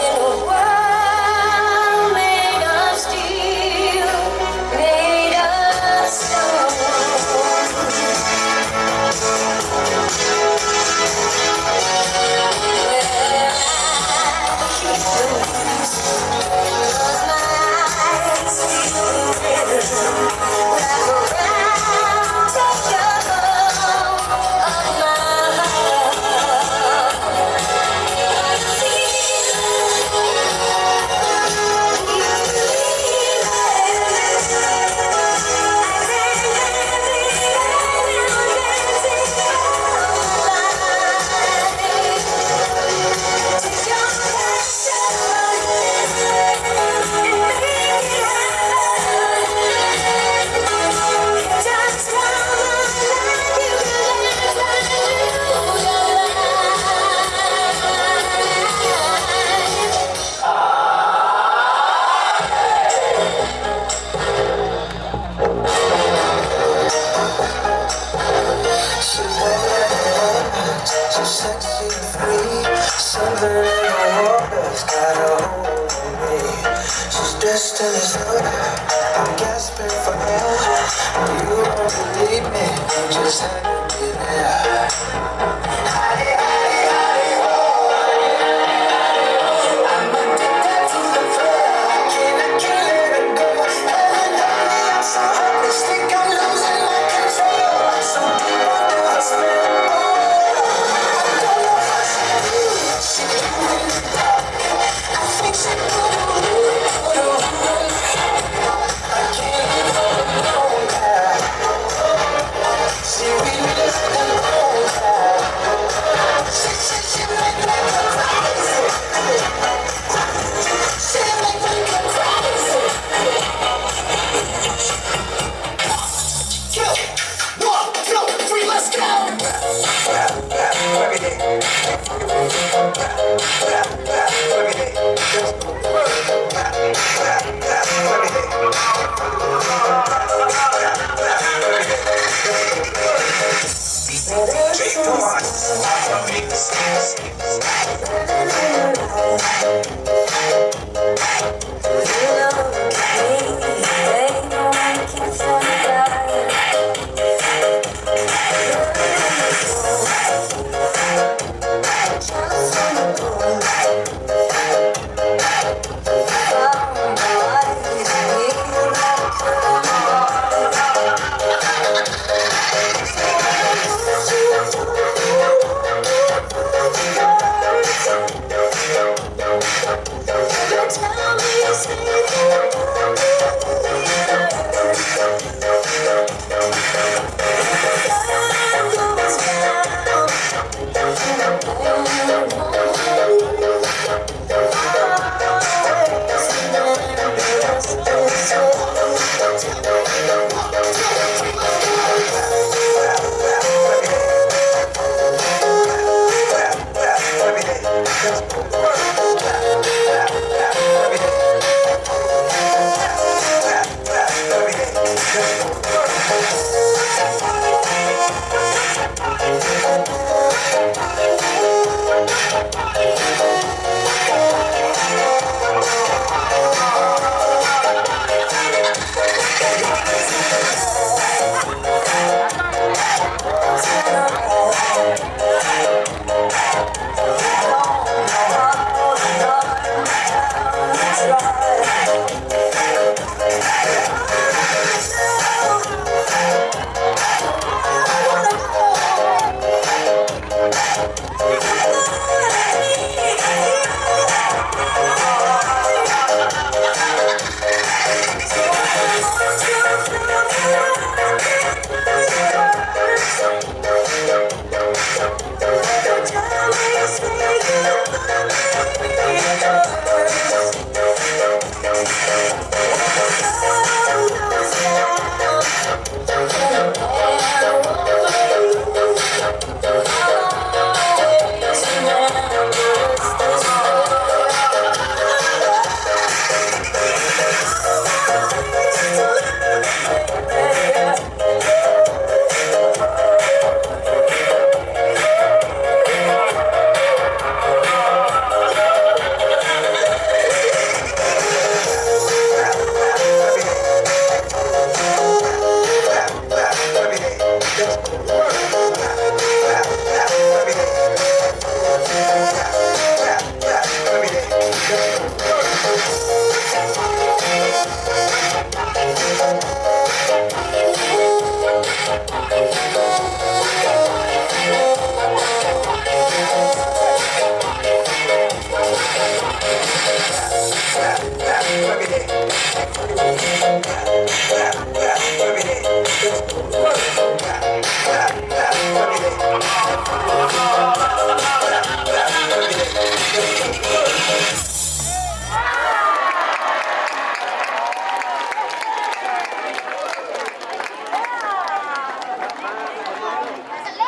in a world made of steel, made of stone. So sexy and free, something in the water's got a hold on me. She's dressed in silver, I'm gasping for air. You won't believe me, you just had to be there. I'm addicted to the thrill, I can't let it go. Evidently I'm so hopeless, think I'm losing my control. So deep under the spell. See, we live in the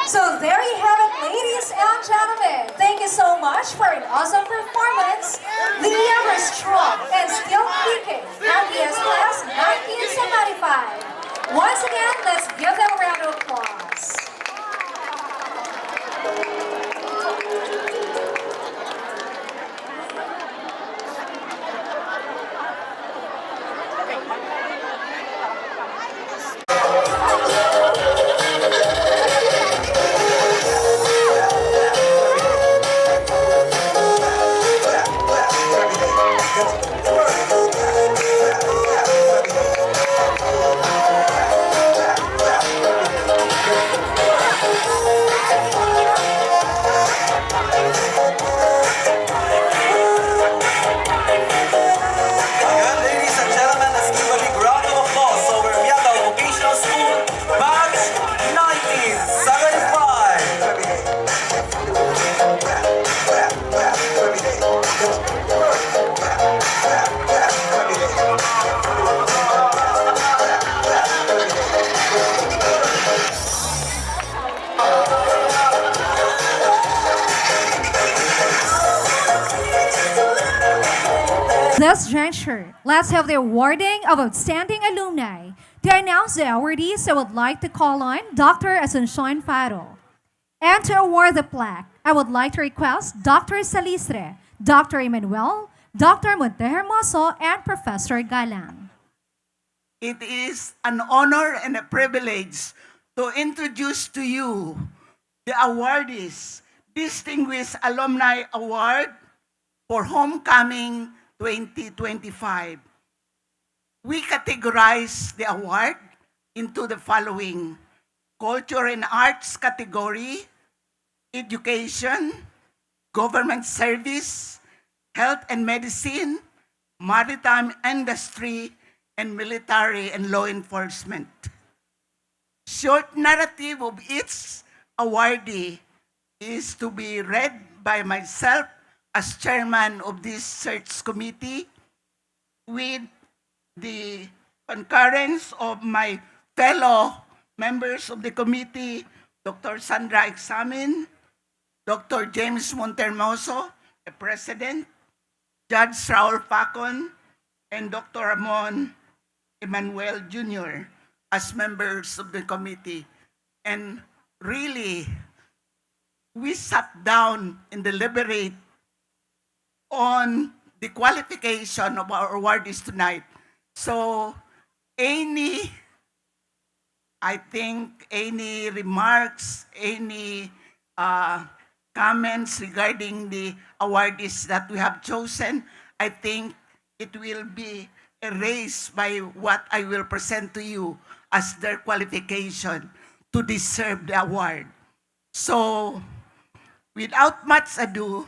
So there you have it, ladies and gentlemen. Thank you so much for an awesome performance. The ever strong and still kicking MVS class 1975. Once again, let's give them a round of applause. Again, ladies and gentlemen, let's give a big round of applause over Miyaga Vocational School, batch 1975. This juncture, let's have the awarding of outstanding alumni. To announce the awardees, I would like to call on Dr. Asuncion Faro. And to award the plaque, I would like to request Dr. Salistre, Dr. Emmanuel, Dr. Montehermoso, and Professor Galang. It is an honor and a privilege to introduce to you the awardees, Distinguished Alumni Award for Homecoming 2025. We categorize the award into the following: Culture and Arts category, Education, Government Service, Health and Medicine, Maritime Industry, and Military and Law Enforcement. Short narrative of each awardee is to be read by myself as chairman of this search committee, with the concurrence of my fellow members of the committee, Dr. Sandra Examin, Dr. James Montermoso, the President, Judge Raul Pacon, and Dr. Ramon Emmanuel Jr. as members of the committee. And really, we sat down and deliberate on the qualification of our awardees tonight. So any remarks, any comments regarding the awardees that we have chosen, I think it will be erased by what I will present to you as their qualification to deserve the award. So, without much ado,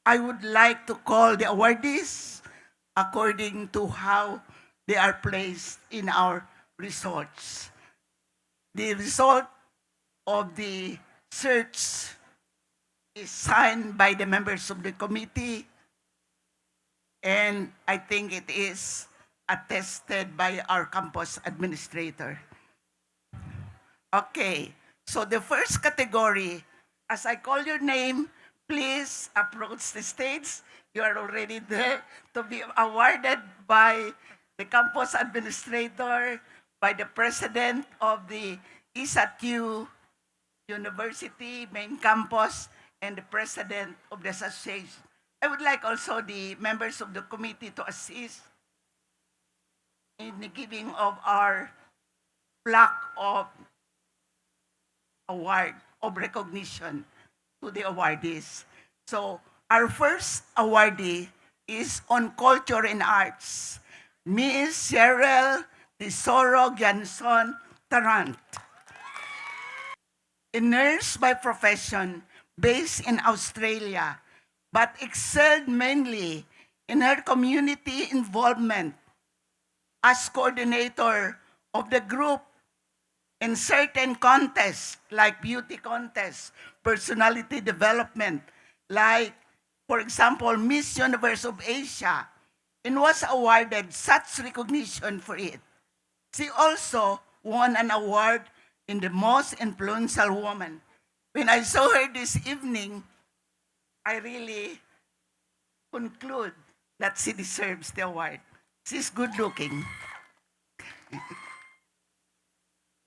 I would like to call the awardees according to how they are placed in our results. The result of the search is signed by the members of the committee, and I think it is attested by our campus administrator. Okay, so the first category, as I call your name, please approach the stage. You are already there to be awarded by the campus administrator, by the president of the ISATU University main campus, and the president of the association. I would like also the members of the committee to assist in the giving of our plaque of award, of recognition to the awardees. So our first awardee is on Culture and Arts, Miss Cheryl Tesoro Ganson Tarrant. A nurse by profession, based in Australia, but excelled mainly in her community involvement as coordinator of the group in certain contests like beauty contests, personality development, like, for example, Miss Universe of Asia, and was awarded such recognition for it. She also won an award in the Most Influential Woman. When I saw her this evening, I really conclude that she deserves the award. She's good looking.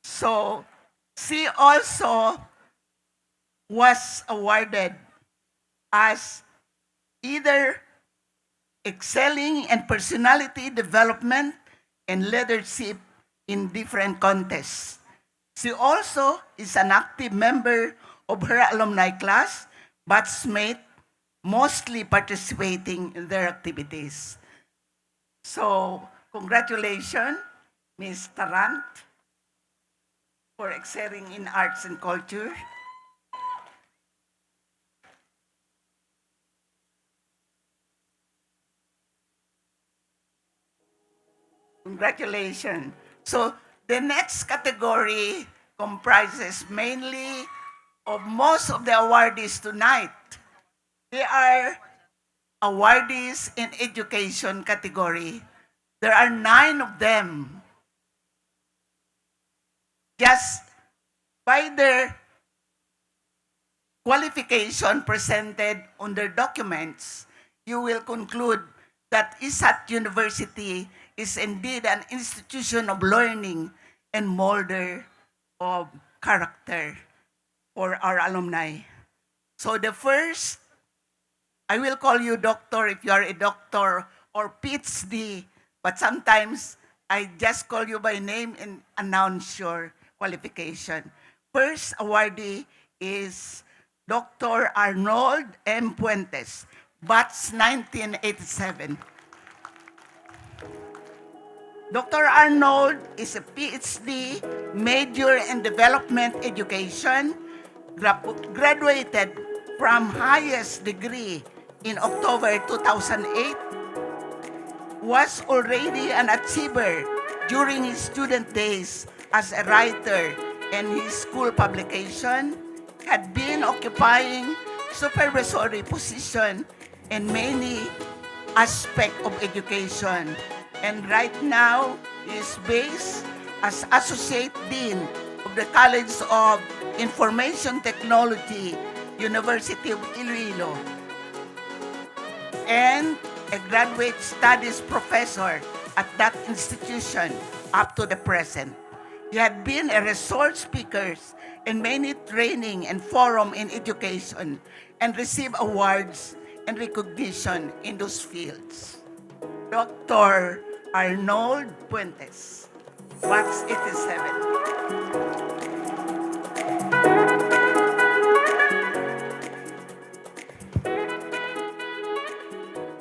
So, she also was awarded as either excelling in personality development and leadership in different contests. She also is an active member of her alumni class, batchmate, mostly participating in their activities. So, congratulations, Ms. Tarrant, for excelling in arts and culture. Congratulations. So, the next category comprises mainly of most of the awardees tonight. They are awardees in education category. There are 9 of them. Just by their qualification presented on their documents, you will conclude that ISAT University is indeed an institution of learning and molder of character for our alumni. So the first, I will call you doctor if you are a doctor, or PhD, but sometimes I just call you by name and announce your qualification. First awardee is Dr. Arnold M. Puentes, batch 1987. Dr. Arnold is a PhD, major in development education, graduated from highest degree in October 2008, was already an achiever during his student days as a writer in his school publication, had been occupying supervisory position in many aspects of education, and right now is based as Associate Dean of the College of Information Technology, University of Iloilo, and a graduate studies professor at that institution up to the present. He had been a resource speaker in many training and forum in education and received awards and recognition in those fields. Dr. Arnold Puentes, Watts 87.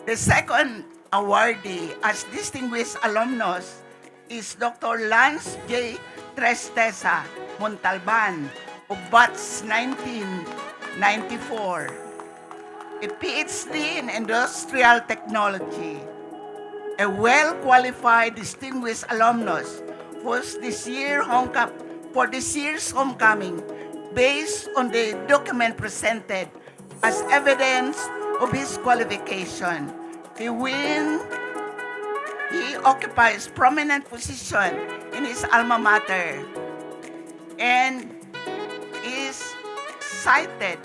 The second awardee as distinguished alumnus is Dr. Lance J. Tristeza Montalban of Watts 1994, a PhD in Industrial Technology, a well-qualified distinguished alumnus for this year's homecoming based on the document presented as evidence of his qualification. He occupies prominent position in his alma mater and is cited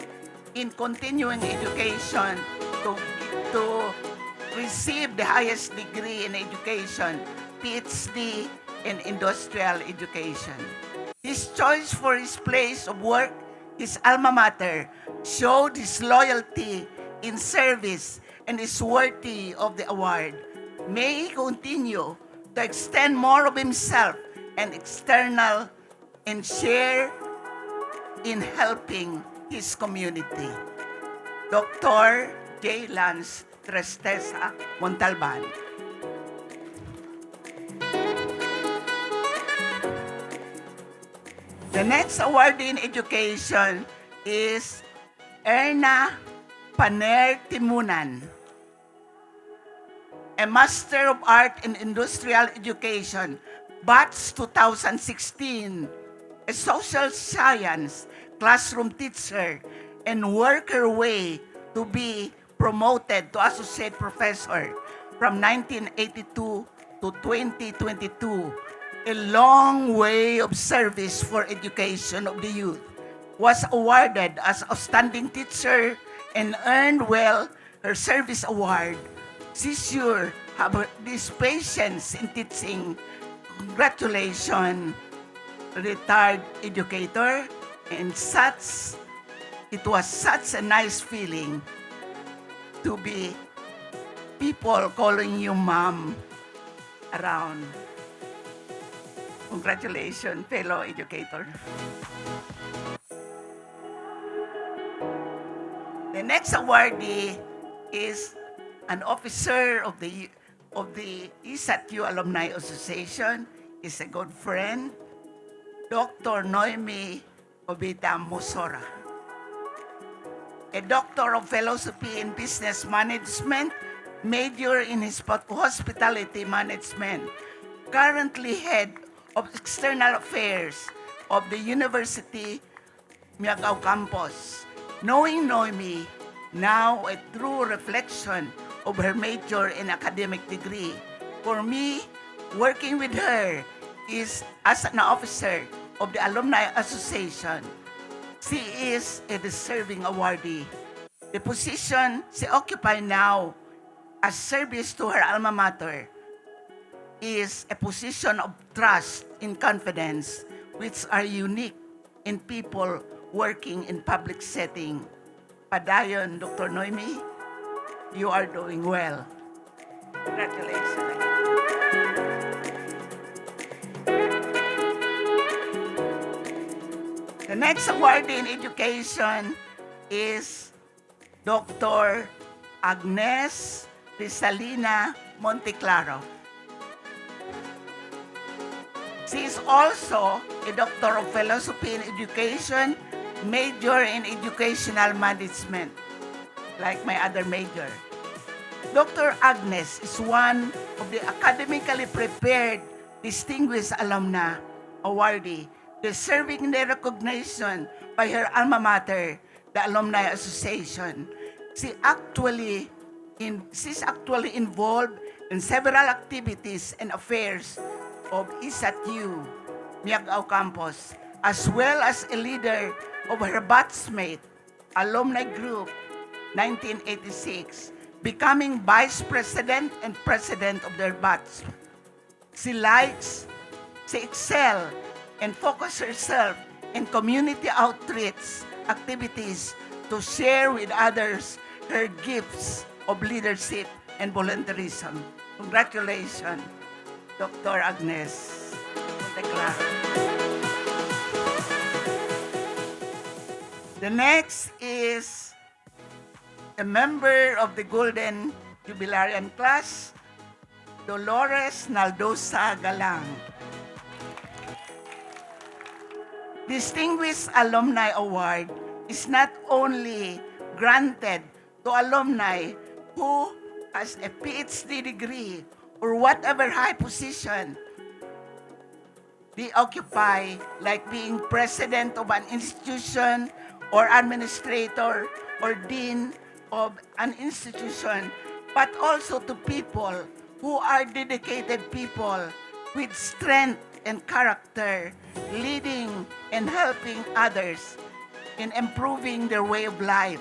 in continuing education to receive the highest degree in education, PhD in industrial education. His choice for his place of work, his alma mater, showed his loyalty in service and is worthy of the award. May he continue to extend more of himself and external and share in helping his community. Dr. J. Lance Tristeza Montalban. The next awardee in education is Erna Paner Timunan, a Master of Art in Industrial Education, batch 2016, a social science classroom teacher, and work her way to be promoted to associate professor from 1982 to 2022. A long way of service for education of the youth. Was awarded as outstanding teacher and earned well her service award. She sure have this patience in teaching. Congratulations, retired educator, and it was such a nice feeling to be people calling you mom around. Congratulations, fellow educator. The next awardee is an officer of the ISATU Alumni Association, is a good friend, Dr. Noemi Obita Musora. A doctor of philosophy in business management, major in hospitality management, currently head of external affairs of the University Miagao campus. Knowing Noemi, now a true reflection of her major and academic degree. For me, working with her is as an officer of the Alumni Association. She is a deserving awardee. The position she occupies now as service to her alma mater is a position of trust and confidence, which are unique in people working in public setting. Padayon, Dr. Noemi, you are doing well. Congratulations. The next awardee in education is Dr. Agnes Rizalina Monteclaro. She is also a Doctor of Philosophy in Education, major in Educational Management, like my other major. Dr. Agnes is one of the academically prepared, distinguished alumna awardee, deserving the recognition by her alma mater, the Alumni Association. She's actually involved in several activities and affairs of ISATU, Miagao Campus, as well as a leader of her batchmate, Alumni Group, 1986, becoming Vice President and President of their batch. She excel and focus herself in community outreach activities to share with others her gifts of leadership and volunteerism. Congratulations, Dr. Agnes Monteclar. The next is a member of the Golden Jubilarian class, Dolores Naldosa Galang. Distinguished Alumni Award is not only granted to alumni who has a PhD degree or whatever high position they occupy, like being president of an institution or administrator or dean of an institution, but also to people who are dedicated people with strength and character, leading and helping others in improving their way of life,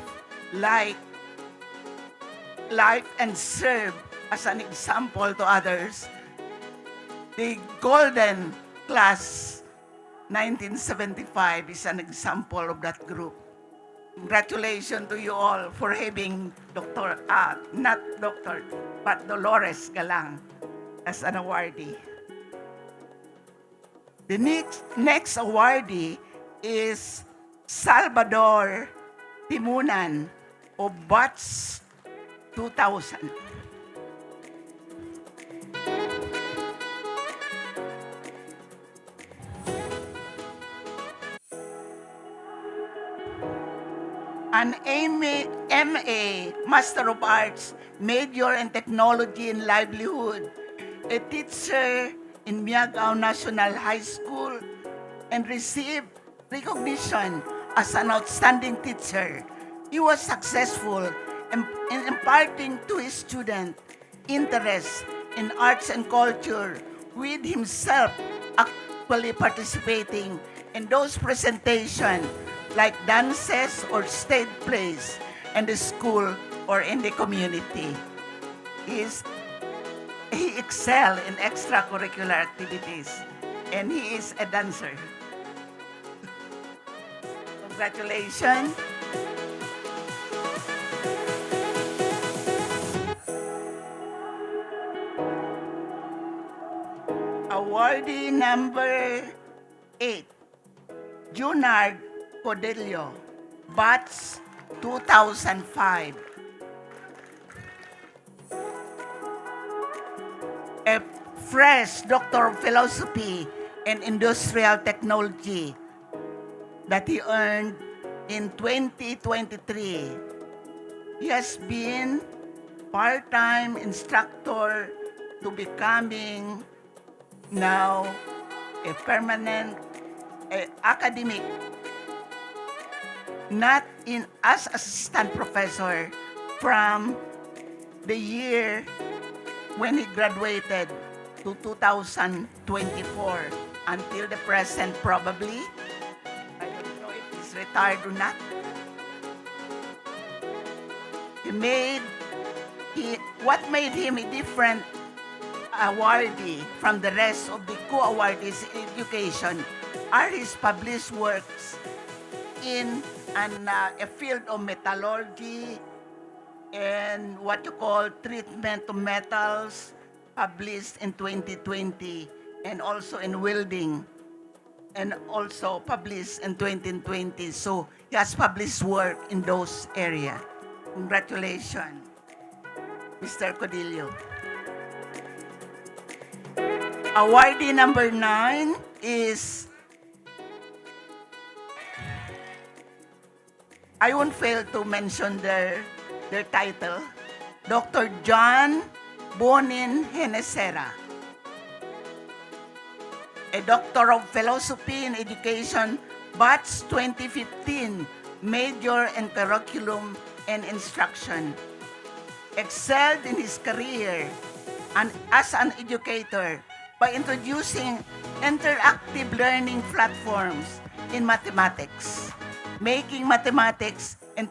and serve as an example to others. The Golden Class 1975 is an example of that group. Congratulations to you all for having not Dr., but Dolores Galang as an awardee. The next awardee is Salvador Timunan of Batch 2000. An MA, Master of Arts, major in Technology and Livelihood, a teacher in Miagao National High School, and received recognition as an outstanding teacher. He was successful in imparting to his students interest in arts and culture, with himself actually participating in those presentations like dances or stage plays in the school or in the community. He excels in extracurricular activities, and he is a dancer. Congratulations. Awardee number 8, Junard Cordelio, Batch 2005. A fresh Doctor of Philosophy and Industrial Technology that he earned in 2023. He has been part-time instructor to becoming now a permanent academic, not in as assistant professor from the year when he graduated to 2024 until the present, probably. I don't know if he's retired or not. What made him a different awardee from the rest of the co-awardees in education are his published works in a field of metallurgy and what you call treatment of metals, published in 2020, and also in welding, and also published in 2020. So he has published work in those areas. Congratulations, Mr. Codillo. Awardee number 9 is, I won't fail to mention their title, Dr. John Bonin Henesera, a Doctor of Philosophy in Education, Batch 2015, major in Curriculum and Instruction. Excelled in his career and as an educator by introducing interactive learning platforms in mathematics, making mathematics an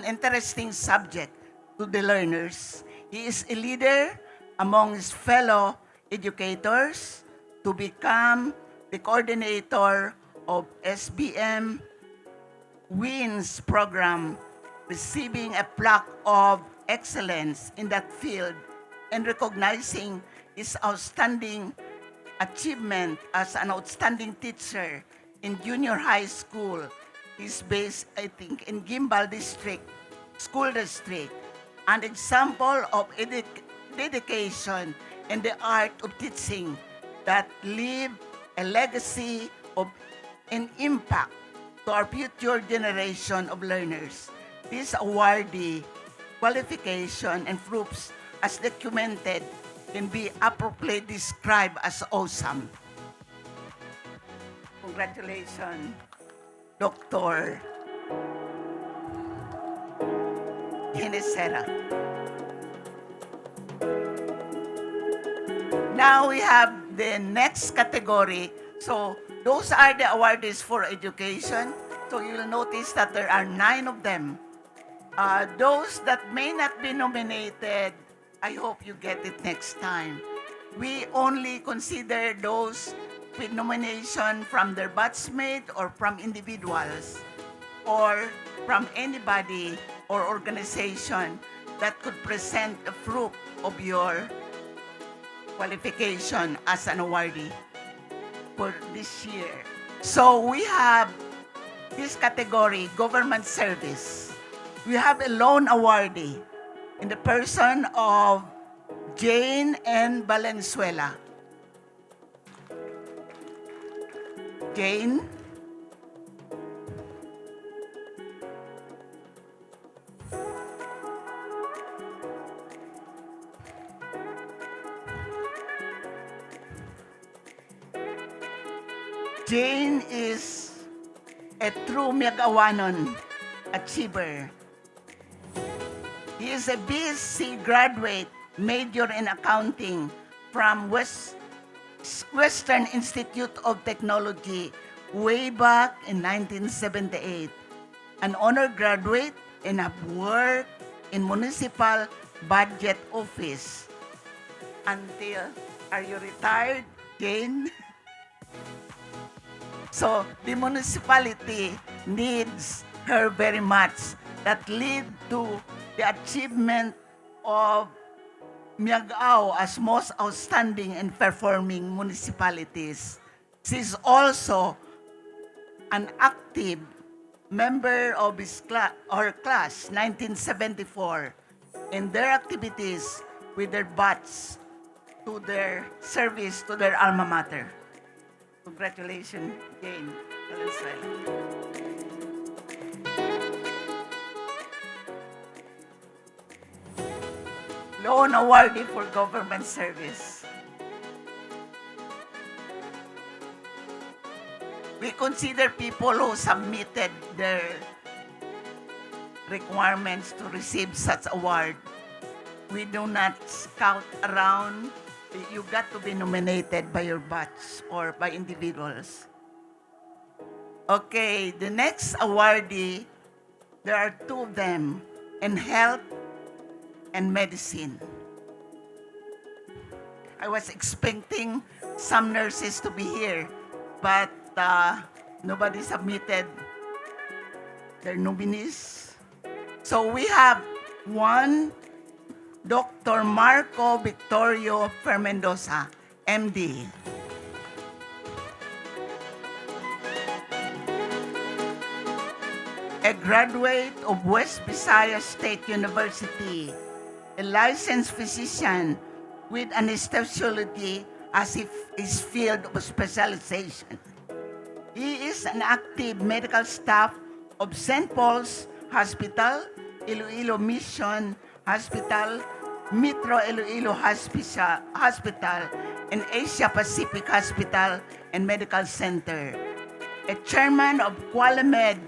interesting subject to the learners. He is a leader among his fellow educators to become the coordinator of SBM WINS program, receiving a plaque of excellence in that field and recognizing his outstanding achievement as an outstanding teacher in junior high school. He's based, I think, in Gimbal District, School District, an example of dedication in the art of teaching that leave a legacy of an impact to our future generation of learners. This awardee qualification and proofs as documented can be appropriately described as awesome. Congratulations, Dr. Genesera. Now we have the next category. So those are the awardees for education. So you'll notice that there are 9 of them. Those that may not be nominated, I hope you get it next time. We only consider those with nomination from their batchmate or from individuals or from anybody or organization that could present a proof of your qualification as an awardee for this year. So we have this category, government service. We have a loan awardee in the person of Jane N. Valenzuela. Jane. Jane is a true Miagawanon achiever. He is a BSc graduate, major in accounting from Western Institute of Technology way back in 1978. An honor graduate and have worked in municipal budget office until, are you retired, Jane? So the municipality needs her very much. That lead to the achievement of Miagao as most outstanding and performing municipalities. She's also an active member of his class 1974 in their activities with their batch to their service to their alma mater. Congratulations, Jane Valenzuela. Loan awardee for government service. We consider people who submitted their requirements to receive such award. We do not scout around. You got to be nominated by your batch or by individuals. Okay, the next awardee, there are 2 of them, in health and medicine. I was expecting some nurses to be here, but nobody submitted their nominees. So we have 1, Dr. Marco Victorio Fermendoza, MD. A graduate of West Visayas State University, a licensed physician with anesthesiology as his field of specialization. He is an active medical staff of St. Paul's Hospital, Iloilo Mission Hospital, Metro Iloilo Hospital, and Asia Pacific Hospital and Medical Center. A chairman of Qualimed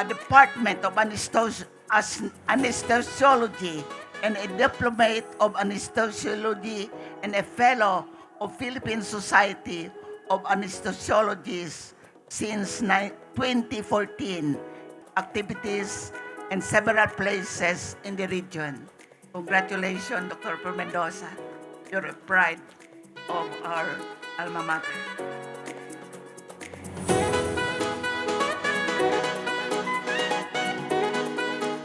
Department of Anesthesiology and a diplomate of anesthesiology and a fellow of Philippine Society of Anesthesiologists since 2014. Activities in several places in the region. Congratulations, Dr. Mendoza. You're a pride of our alma mater.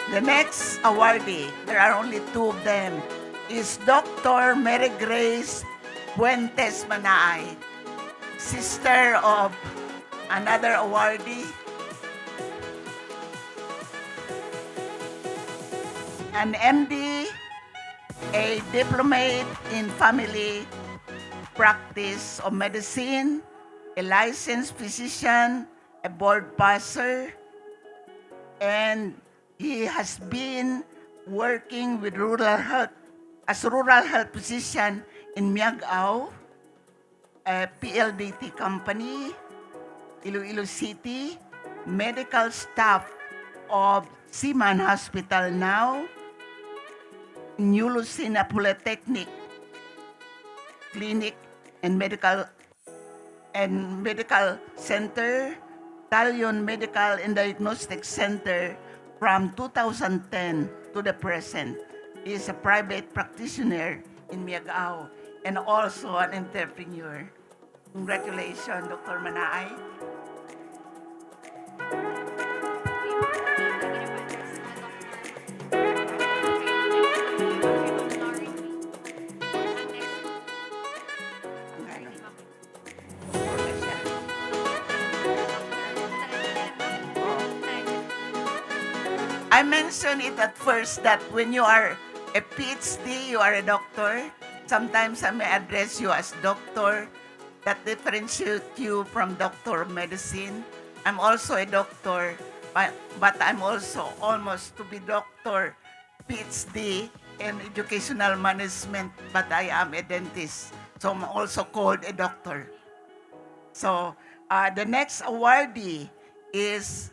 The next awardee, there are only two of them, is Dr. Mary Grace Fuentes Manaay, sister of another awardee, an MD, a diplomate in family practice of medicine, a licensed physician, a board passer, and he has been working with rural health as a rural health physician in Miagao, a PLDT company, Iloilo City, medical staff of Seaman Hospital now, New Lucena Polytechnic Clinic and Medical Center, Talion Medical and Diagnostic Center from 2010 to the present. He is a private practitioner in Miagao and also an entrepreneur. Congratulations, Dr. Manaay. I mentioned it at first that when you are a PhD, you are a doctor. Sometimes I may address you as doctor. That differentiates you from doctor of medicine. I'm also a doctor, but I'm also almost to be doctor, PhD in educational management, but I am a dentist. So I'm also called a doctor. So the next awardee is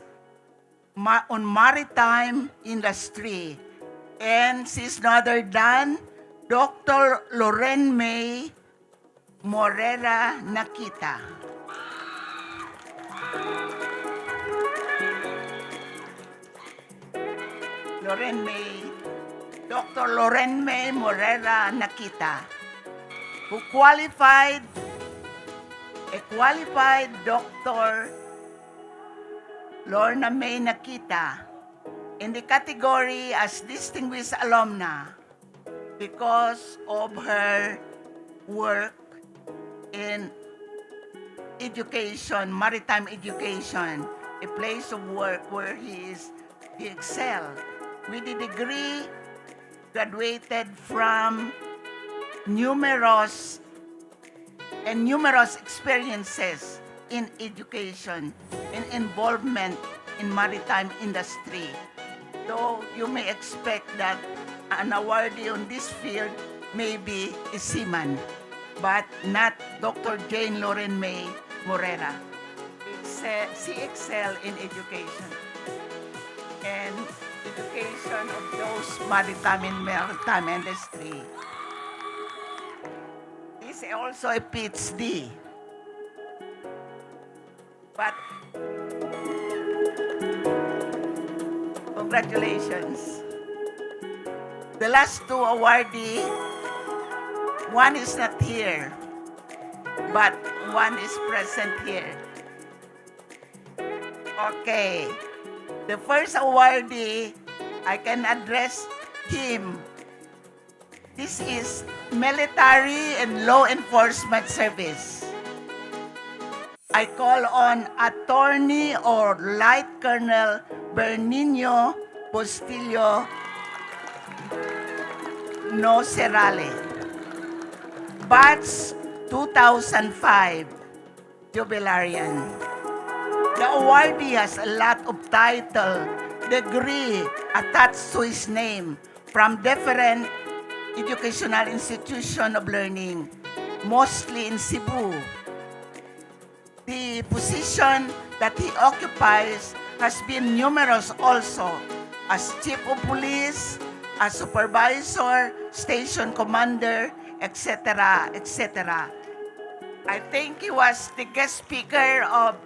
on maritime industry. And she's no other than Dr. Loren May Morera Nakita. Dr. Loren May Morera Nakita, who a qualified doctor, Lorna May Nakita, in the category as distinguished alumna because of her work in education, maritime education, a place of work where he excelled. With the degree, graduated from numerous experiences in education and involvement in maritime industry. Though you may expect that an awardee on this field may be a seaman, but not Dr. Jane Loren May Morera. She excelled in education and education of those maritime industry. She's also a PhD. But congratulations. The last two awardee, one is not here, but one is present here. Okay. The first awardee, I can address him. This is Military and Law Enforcement Service. I call on Attorney or Light Colonel Bernino Postillo Nocerale. Batch 2005, Jubilarian. The awardee has a lot of title, degree attached to his name from different educational institution of learning, mostly in Cebu. The position that he occupies has been numerous also as Chief of Police, a supervisor, station commander, etc., etc. I think he was the guest speaker of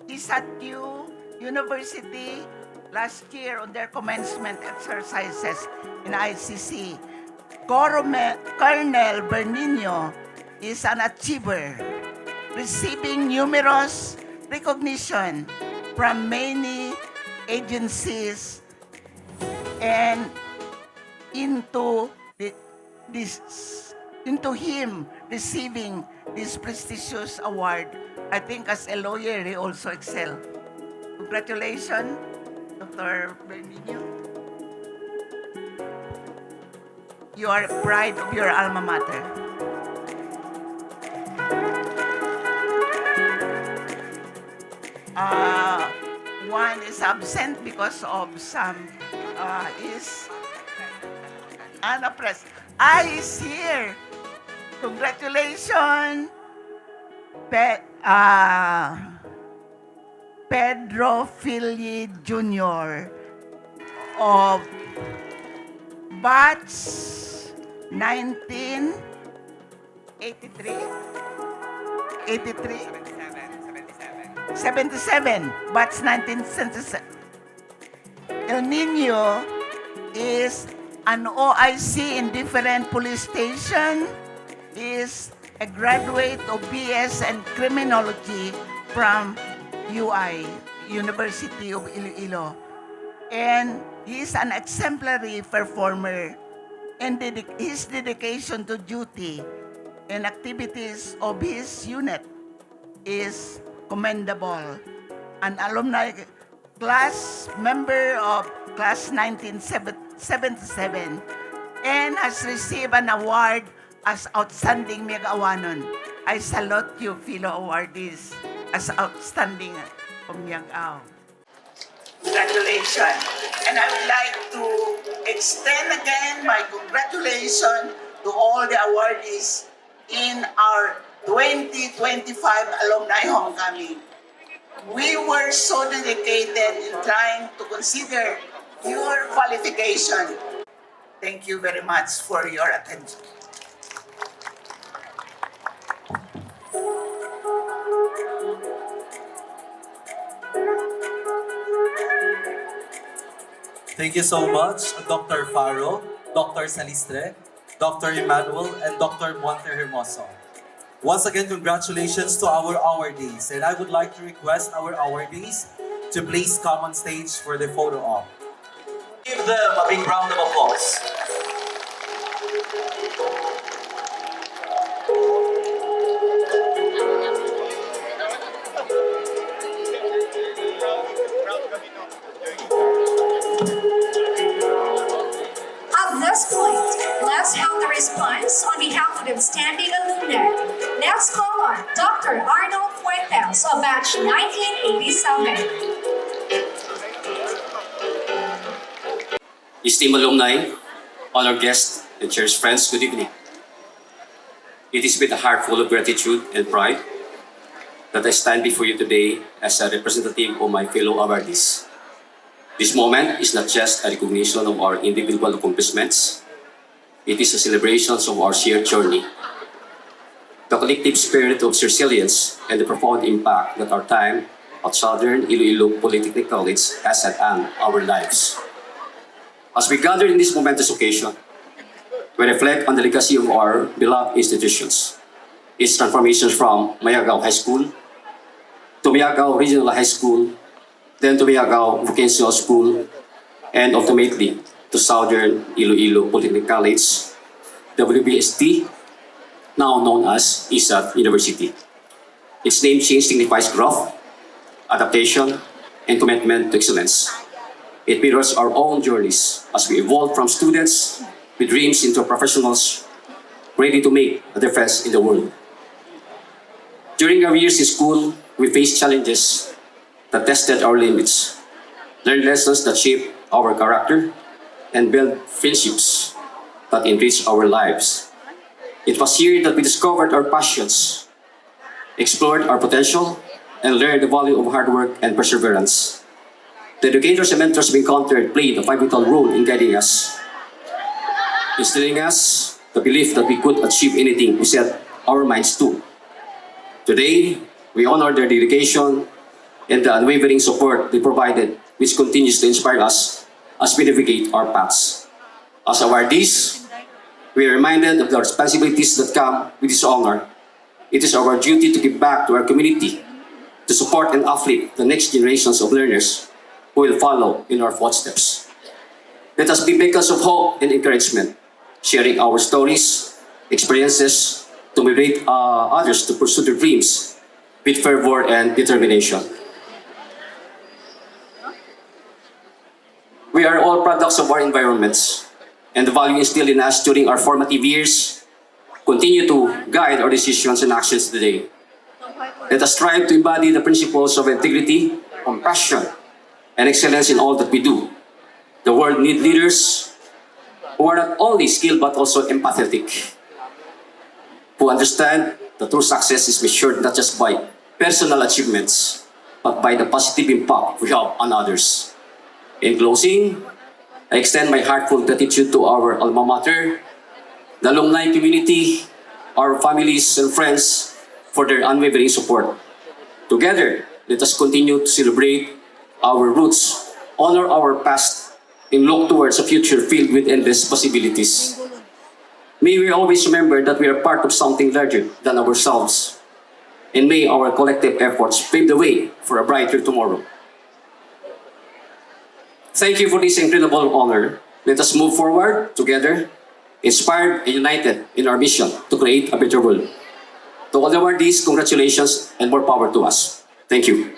Isatyu University last year on their commencement exercises in ICC. Colonel Bernino is an achiever, receiving numerous recognition from many agencies, and into him receiving this prestigious award, I think as a lawyer he also excelled. Congratulations, Dr. Bernino. You are a pride of your alma mater. One is absent because of some is unoppressed. Is here. Congratulations, Pedro Fili Jr. of batch 1983. 77, batch 1977. El Nino is an OIC in different police station, is a graduate of BS and Criminology from UI, University of Iloilo. And he is an exemplary performer, and his dedication to duty and activities of his unit is commendable. An alumni class member of class 1977 and has received an award as Outstanding Miag-Awanon. I salute you, fellow awardees, as outstanding Miag-Aw. Congratulations. And I would like to extend again my congratulations to all the awardees in our 2025 Alumni Homecoming. We were so dedicated in trying to consider your qualification. Thank you very much for your attention. Thank you so much, Dr. Faro, Dr. Salistre, Dr. Emmanuel, and Dr. Monte Hermoso. Once again, congratulations to our awardees, and I would like to request our awardees to please come on stage for the photo op. Give them a big round of applause. At this point, let's have the response on behalf of the outstanding alumni. Next caller, Dr. Arnold Fuentes of batch 1987. Esteemed alumni, honored guests, and cherished friends, good evening. It is with a heart full of gratitude and pride that I stand before you today as a representative of my fellow awardees. This moment is not just a recognition of our individual accomplishments, it is a celebration of our shared journey. The collective spirit of resilience and the profound impact that our time at Southern Iloilo Polytechnic College has had on our lives. As we gather in this momentous occasion, we reflect on the legacy of our beloved institutions, its transformations from Mayagaw High School to Mayagaw Regional High School, then to Mayagaw Vocational School, and ultimately to Southern Iloilo Polytechnic College, WBST, now known as ISAT University. Its name change signifies growth, adaptation, and commitment to excellence. It mirrors our own journeys as we evolve from students with dreams into professionals ready to make a difference in the world. During our years in school, we faced challenges that tested our limits, learned lessons that shaped our character, and built friendships that enriched our lives. It was here that we discovered our passions, explored our potential, and learned the value of hard work and perseverance. The educators and mentors we encountered played a pivotal role in guiding us, instilling us the belief that we could achieve anything we set our minds to. Today, we honor their dedication and the unwavering support they provided, which continues to inspire us as we navigate our paths. As awardees, we are reminded of the responsibilities that come with this honor. It is our duty to give back to our community, to support and uplift the next generations of learners who will follow in our footsteps. Let us be beacons of hope and encouragement, sharing our stories, experiences, to motivate others to pursue their dreams with fervor and determination. We are all products of our environments, and the value instilled in us during our formative years continue to guide our decisions and actions today. Let us strive to embody the principles of integrity, compassion, and excellence in all that we do. The world needs leaders who are not only skilled but also empathetic, who understand that true success is measured not just by personal achievements, but by the positive impact we have on others. In closing, I extend my heartfelt gratitude to our alma mater, the alumni community, our families and friends for their unwavering support. Together, let us continue to celebrate our roots, honor our past, and look towards a future filled with endless possibilities. May we always remember that we are part of something larger than ourselves, and may our collective efforts pave the way for a brighter tomorrow. Thank you for this incredible honor. Let us move forward together, inspired and united in our mission to create a better world. To all the awardees, congratulations and more power to us. Thank you.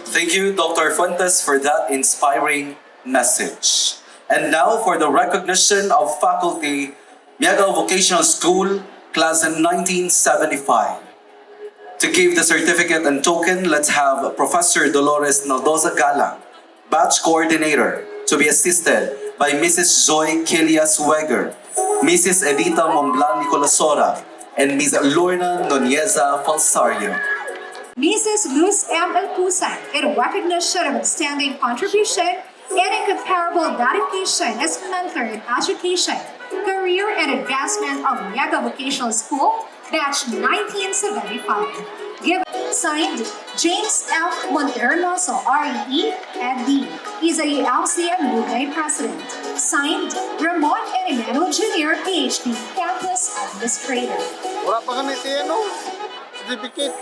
Thank you, Dr. Fuentes, for that inspiring message. And now for the recognition of faculty, Miagao Vocational School, Class in 1975. To give the certificate and token, let's have Professor Dolores Naldoza Galang, Batch Coordinator, to be assisted by Mrs. Joy Kilias Weger, Mrs. Edita Momblan Nicolasora, and Ms. Lorna Nonieza Falsario. Mrs. Luz M. Alcusan, in recognition of outstanding contribution and incomparable dedication as mentor in education, career, and advancement of Miaga Vocational School, Batch 1975. Given, signed, James F. Monternoso, REE, MD, Isaiah LCM Lugay President. Signed, Ramon N. Emmanuel Jr., PhD, Campus Administrator. Wala pa kami no? Certificate.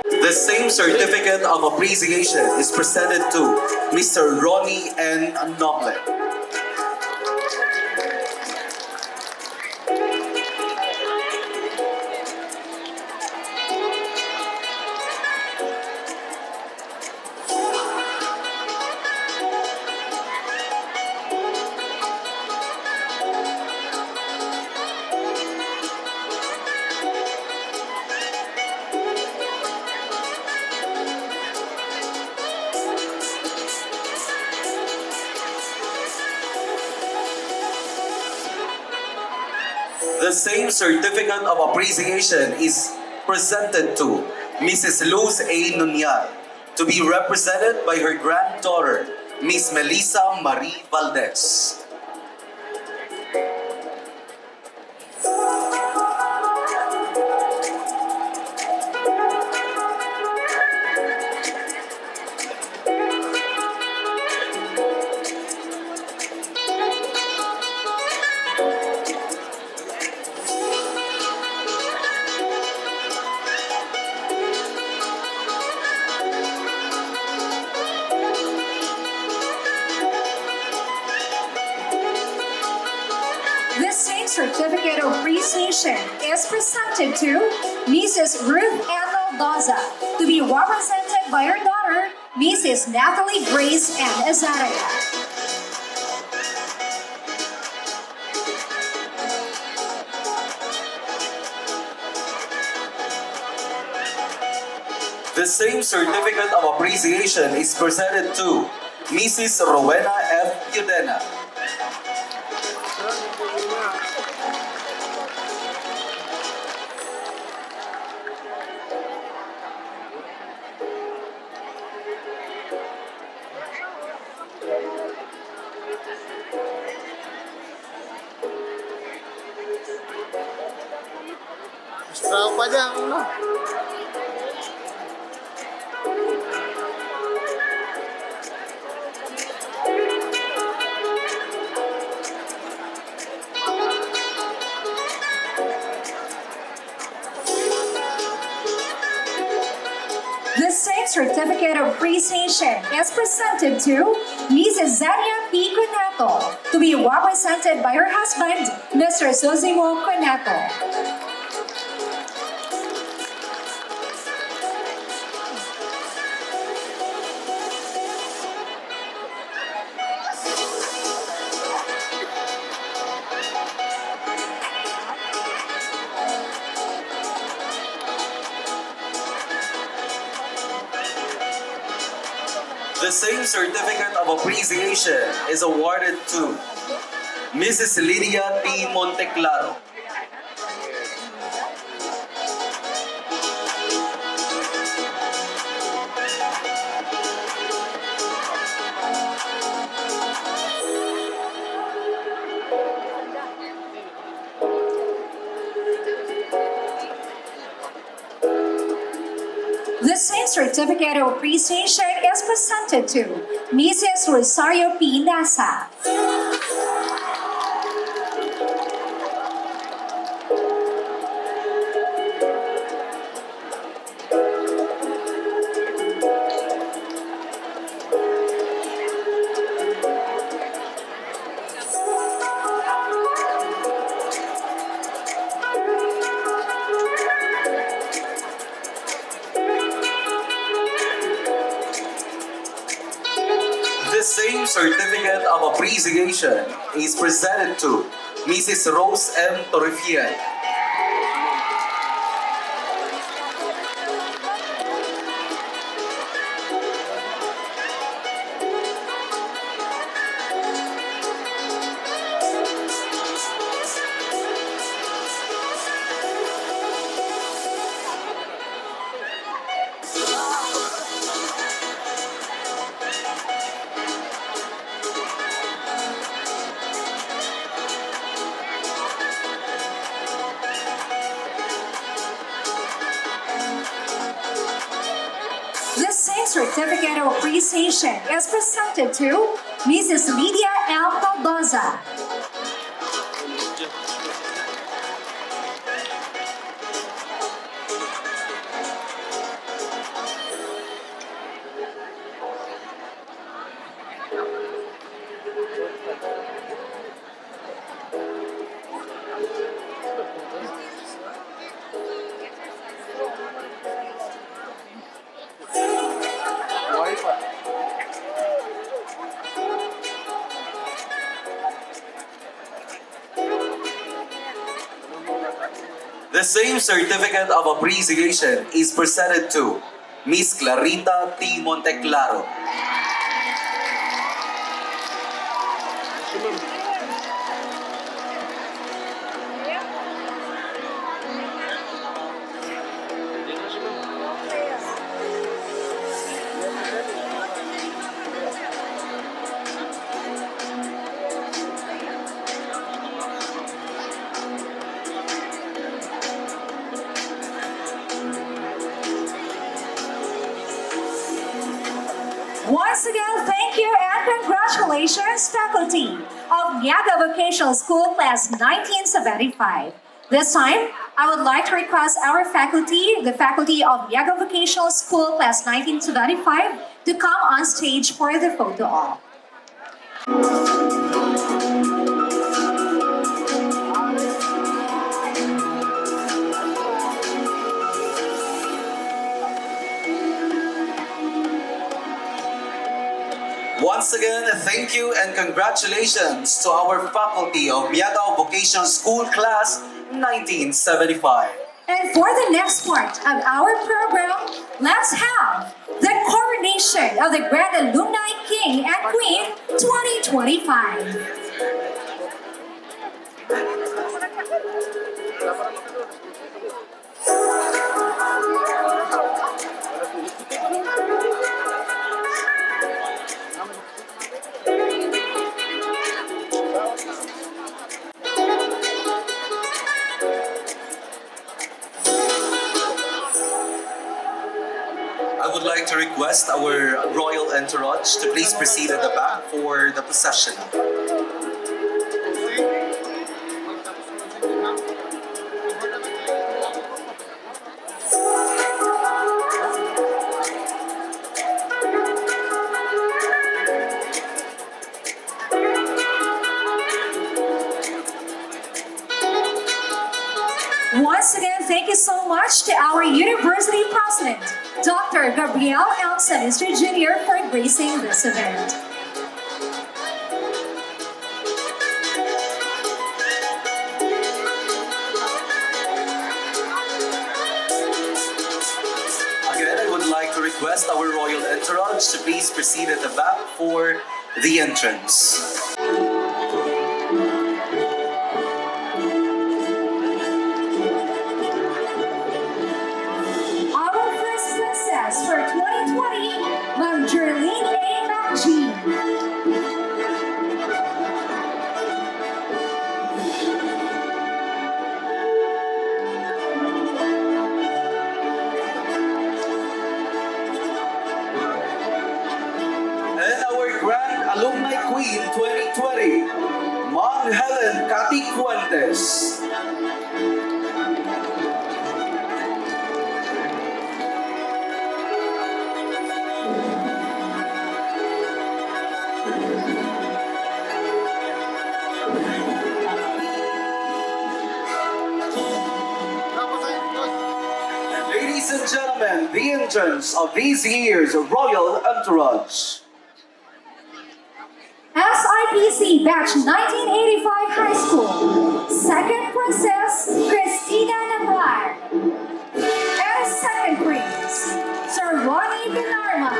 The same certificate of appreciation is presented to Mr. Ronnie N. Noble. The same certificate of appreciation is presented to Mrs. Luz A. Nunyal, to be represented by her granddaughter, Miss Melissa Marie Valdez. This same certificate of appreciation is presented to Mrs. Ruth Ann Mendoza, to be represented by her daughter, Mrs. Natalie Grace N. Azaria. The same certificate of appreciation is presented to Mrs. Rowena F. Udena. Extra pa dyan, ano? The same certificate of appreciation is presented to Mrs. Zania P. Cunato, to be represented by her husband, Mr. Sosimo Cunato. The same certificate of appreciation is awarded to Mrs. Lydia T. Monteclaro. The same certificate of appreciation is presented to Mrs. Rosario P. Nasa. The same certificate of appreciation is presented to Mrs. Rose M. Torrefiel. The same certificate of appreciation is presented to Mrs. Lydia L. Maldoza. The same certificate of appreciation is presented to Miss Clarita T. Monteclaro. Once again, thank you and congratulations, faculty of Miaga Vocational School Class 1975. This time, I would like to request our faculty, the faculty of Miaga Vocational School Class 1975, to come on stage for the photo op. Once again, thank you and congratulations to our faculty of Miaga Vocational School Class 1975. And for the next part of our program, let's have the coronation of the Grand Alumni King and Queen 2025. I would like to request our royal entourage to please proceed at the back for the procession. Once again, thank you so much to our University President, Dr. Gabriel L. Sinistro Jr. for gracing this event. Again, I would like to request our royal entourage to please proceed at the back for the entrance. Our first princess for 2020, Ma'am Jerlene A. McGee. And our Grand Alumni Queen 2020, Ma'am Helen Cathy Fuentes. Ladies and gentlemen, the entrance of this year's royal entourage. SIPC Batch 1985 High School, Second Princess Christina Navar. And Second Prince, Sir Ronnie Binarma.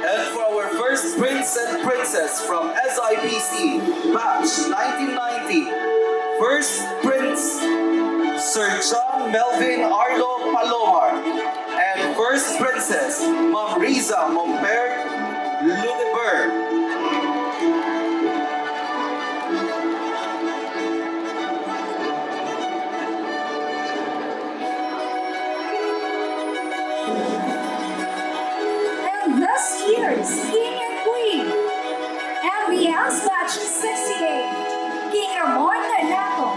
And for our first Prince and Princess from SIPC Batch 1990, First Prince Sir John Melvin Arlo Palomar, and First Princess Ma'am Riza Mompert Ludeberg. And this year's King and Queen, MVS Batch 68, King Ramon Nato,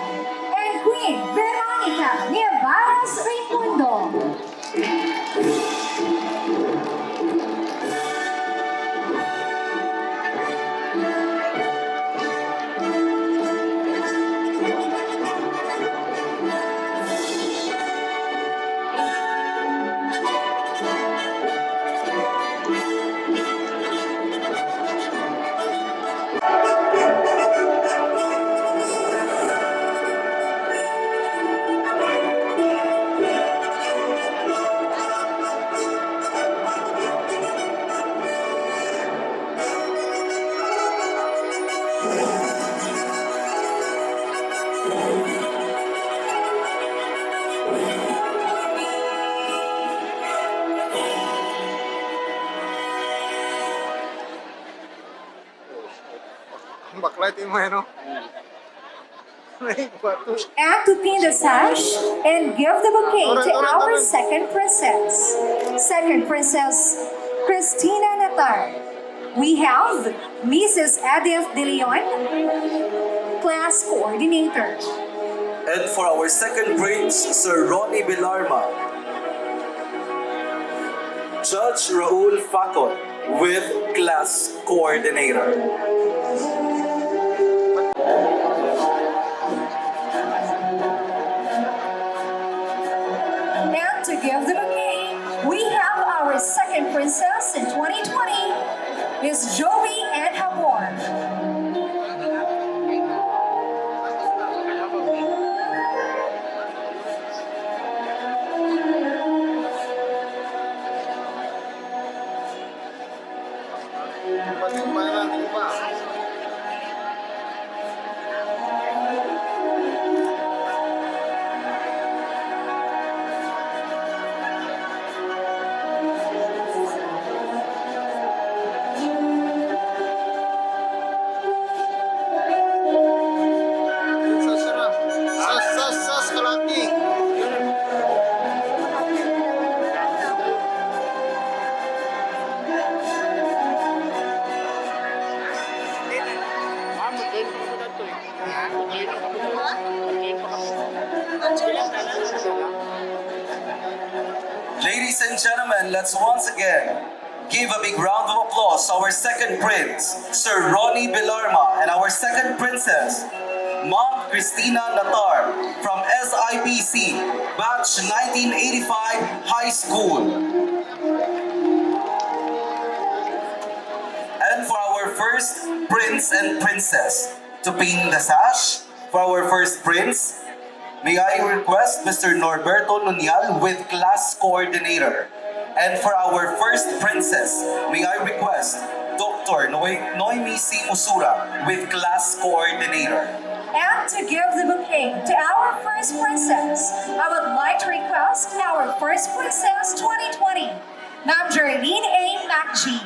and Queen Veronica Nievaras Raimundo. Backlight mo no? And to pin the sash and give the bouquet to our second princess. Second Princess Christina Natar. We have Mrs. Edith De Leon, class coordinator. And for our second Prince, Sir Ronnie Bilarma, Judge Raul Facon with class coordinator. And to give the bouquet, we have our second princess in 2020, Miss Joey and Hamor. Sas kalaki. Ladies and gentlemen, let's once again give a big round of applause to our second prince, Sir Ronnie Belarma, and our second princess, Mom Christina Natar from SIPC, batch 1985 High School. And for our first prince and princess to pin the sash, for our first prince, may I request Mr. Norberto Nunial with class coordinator. And for our first princess, may I request Dr. Noemi C. Musura with class coordinator. And to give the bouquet to our first princess, I would like to request our first princess 2020, Ma'am Geraldine A. MacG.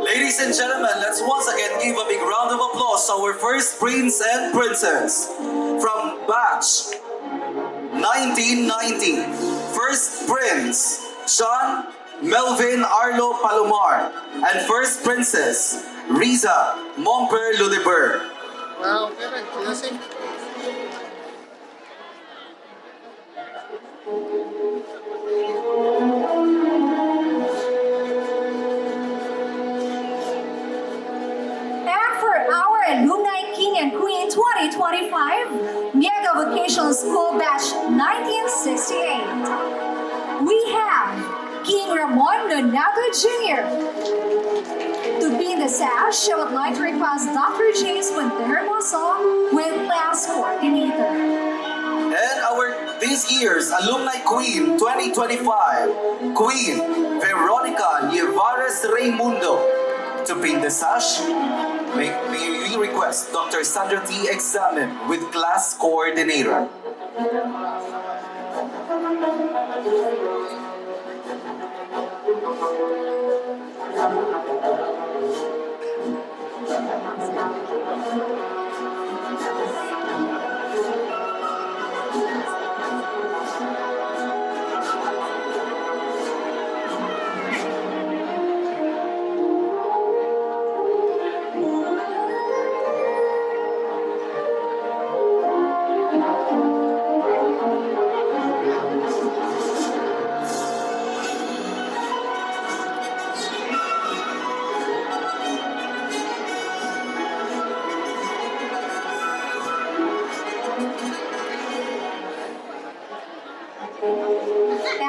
Ladies and gentlemen, let's once again give a big round of applause to our first prince and princess from batch 1990. First prince, Sean Melvin Arlo Palomar, and first princess, Riza Momper Ludeber. Wow, okay rin. Sinasing. And for our Alumni King and Queen 2025, Mega Vocational School Batch 1968. We have King Ramon Donato Jr. To be in the sash, I would like to request Dr. James Hermoso with class coordinator. And our this year's Alumni Queen 2025, Queen Veronica Nievares Raimundo. To pin the sash, may we request Dr. Sandra T. Examen with class coordinator.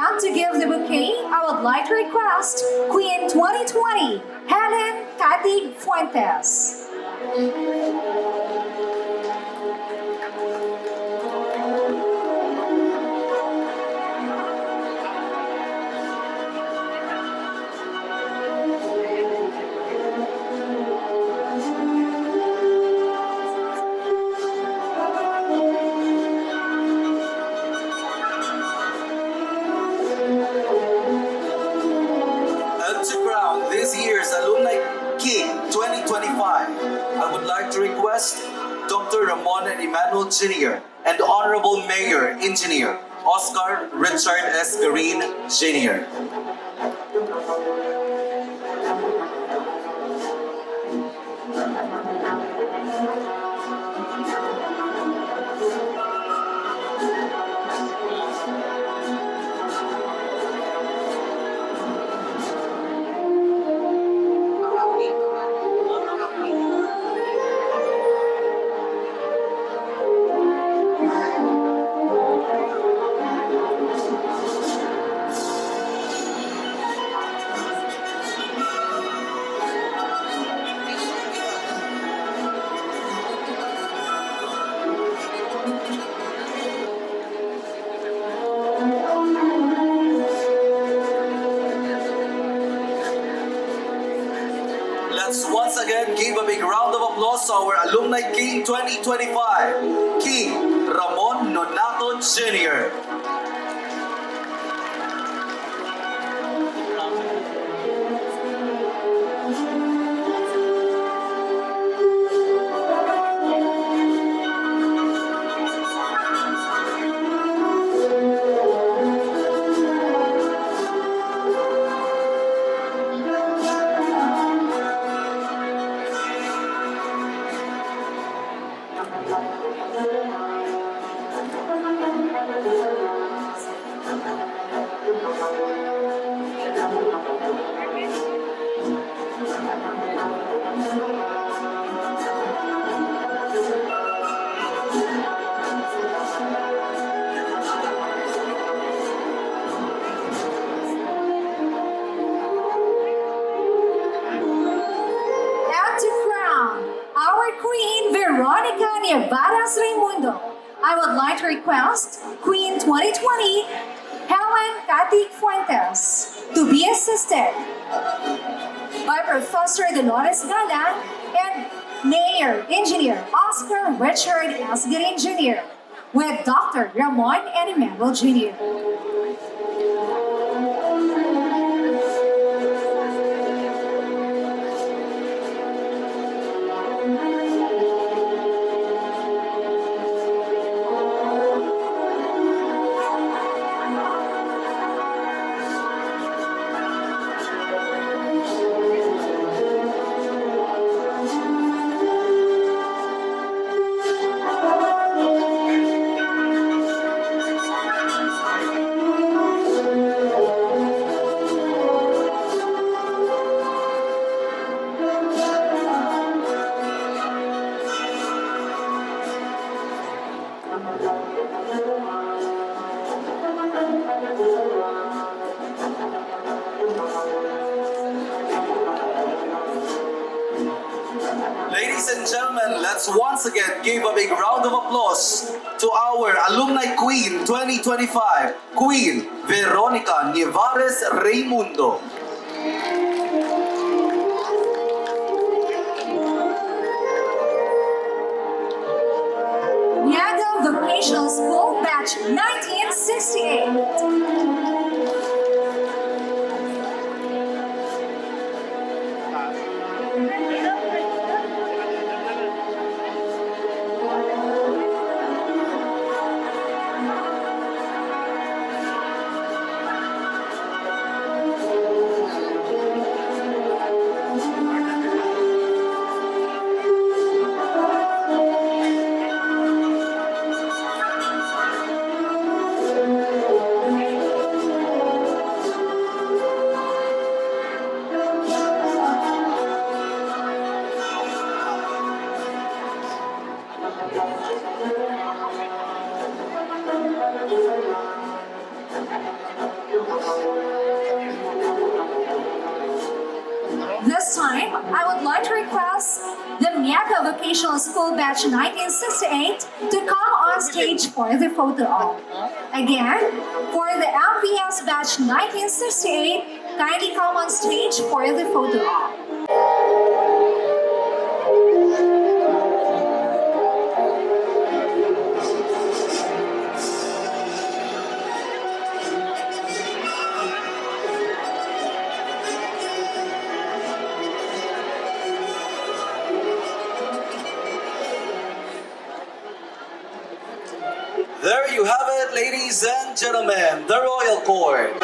And to give the bouquet, I would like to request Queen 2020, Helen Katig Fuentes. And to crown this year's Alumni King 2025, I would like to request Dr. Ramon and Emmanuel Jr. and Honorable Mayor Engineer Oscar Richard S. Garin Jr. Let's once again give a big round of applause to our Alumni King 2025, King Ramon Nonato Jr. And to crown our Queen Veronica Nievarez Raimundo, I would like to request Queen 2020, Helen Katig Fuentes, to be assisted by Professor Dolores Galan and Mayor Engineer Oscar Richard S. Garin Jr. with Dr. Ramon and Emmanuel Jr. Ladies and gentlemen, let's once again give a big round of applause to our Alumni Queen 2025, Queen Veronica Nievarez Raimundo. Niaga Vocational School Batch 1968. this time, I would like to request the Miaga Vocational School Batch 1968 to come on stage for the photo op. Again, for the MVS Batch 1968, kindly come on stage for the photo op. There you have it, ladies and gentlemen, the Royal Court.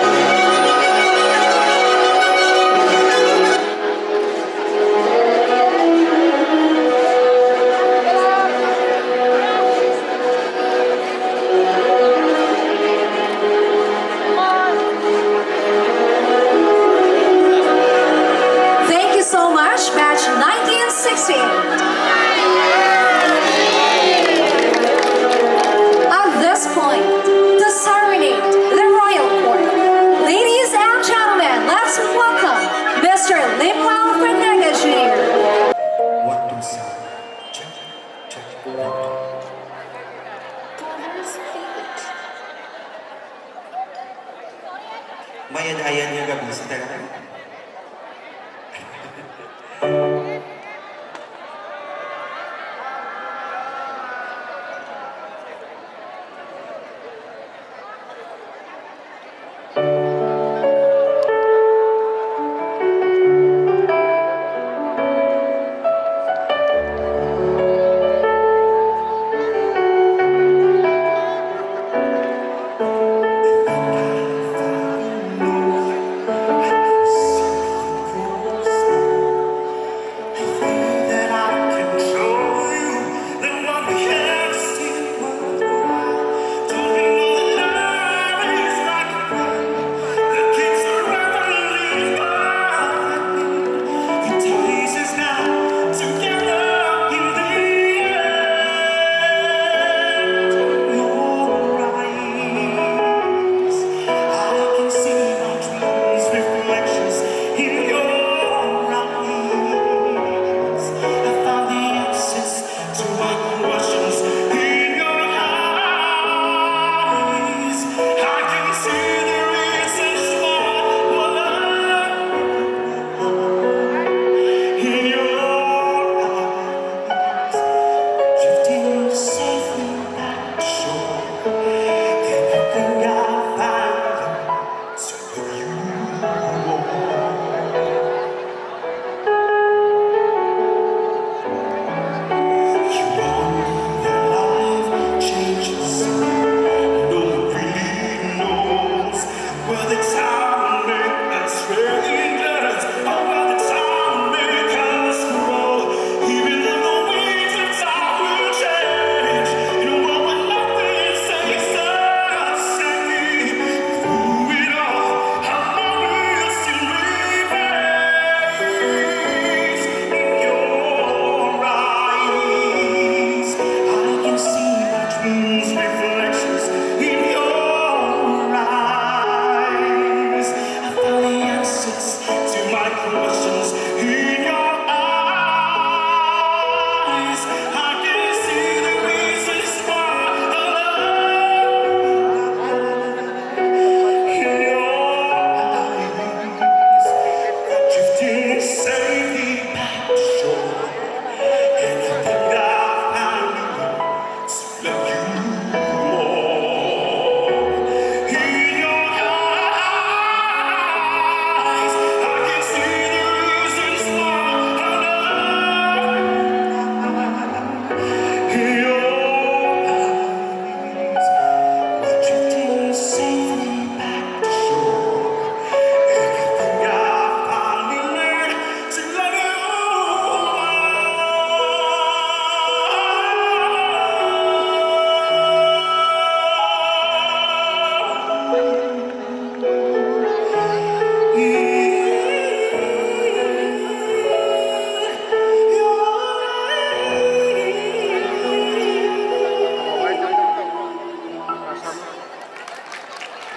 Thank you so much, Batch 1968. At this point, to serenade the royal court, ladies and gentlemen, let's welcome Mr. Limpao Fernandez Jr. Mayadayan niya gabi sa talaga.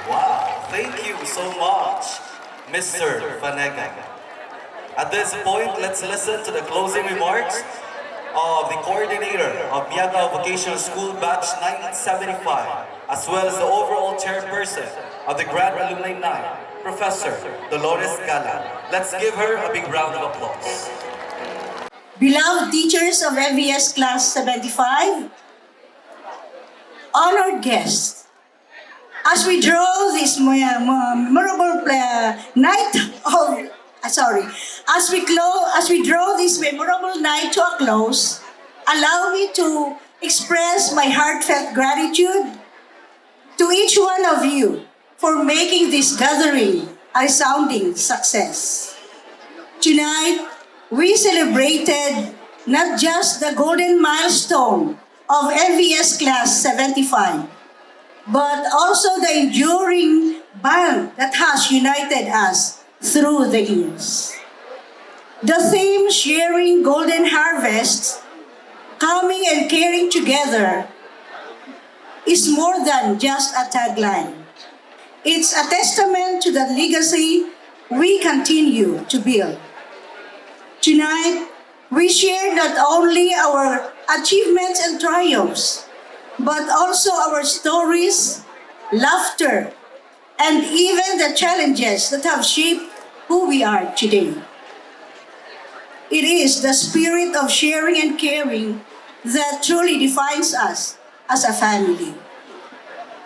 Wow, thank you so much, Mr. Fanega. At this point, let's listen to the closing remarks of the coordinator of Miyaga Vocational School Batch 1975, as well as the overall chairperson of the Grand Alumni 9, Professor Dolores Gala. Let's give her a big round of applause. Beloved teachers of MVS Class 75, honored guests, as we draw this memorable night of, as we draw this memorable night to a close, allow me to express my heartfelt gratitude to each one of you for making this gathering a resounding success. Tonight, we celebrated not just the golden milestone of MVS Class 75, but also the enduring bond that has united us through the years. The theme, sharing golden harvests, coming and caring together, is more than just a tagline. It's a testament to the legacy we continue to build. Tonight, we share not only our achievements and triumphs, but also our stories, laughter, and even the challenges that have shaped who we are today. It is the spirit of sharing and caring that truly defines us as a family.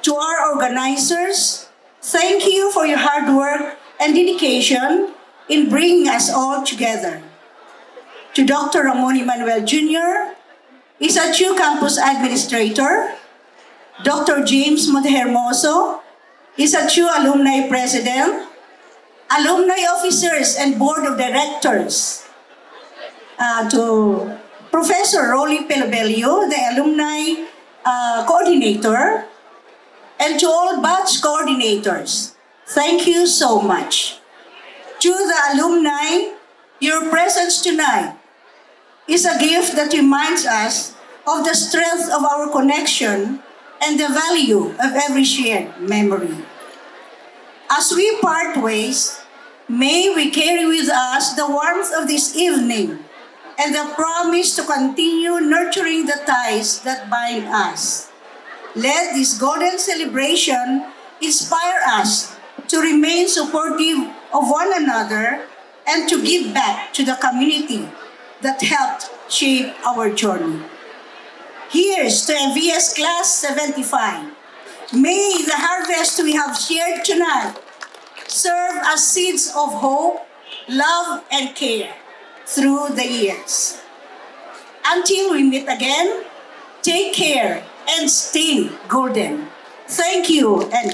To our organizers, thank you for your hard work and dedication in bringing us all together. To Dr. Ramon Emanuel Jr., Isachu Campus Administrator, Dr. James Montehermoso, Isachu Alumni President, Alumni Officers and Board of Directors, to Professor Rolly Pelobelio, the Alumni Coordinator, and to all batch coordinators, thank you so much. To the alumni, your presence tonight is a gift that reminds us of the strength of our connection and the value of every shared memory. As we part ways, may we carry with us the warmth of this evening and the promise to continue nurturing the ties that bind us. Let this golden celebration inspire us to remain supportive of one another and to give back to the community that helped shape our journey. Here's to MVS Class 75. May the harvest we have shared tonight serve as seeds of hope, love, and care through the years. Until we meet again, take care and stay golden. Thank you and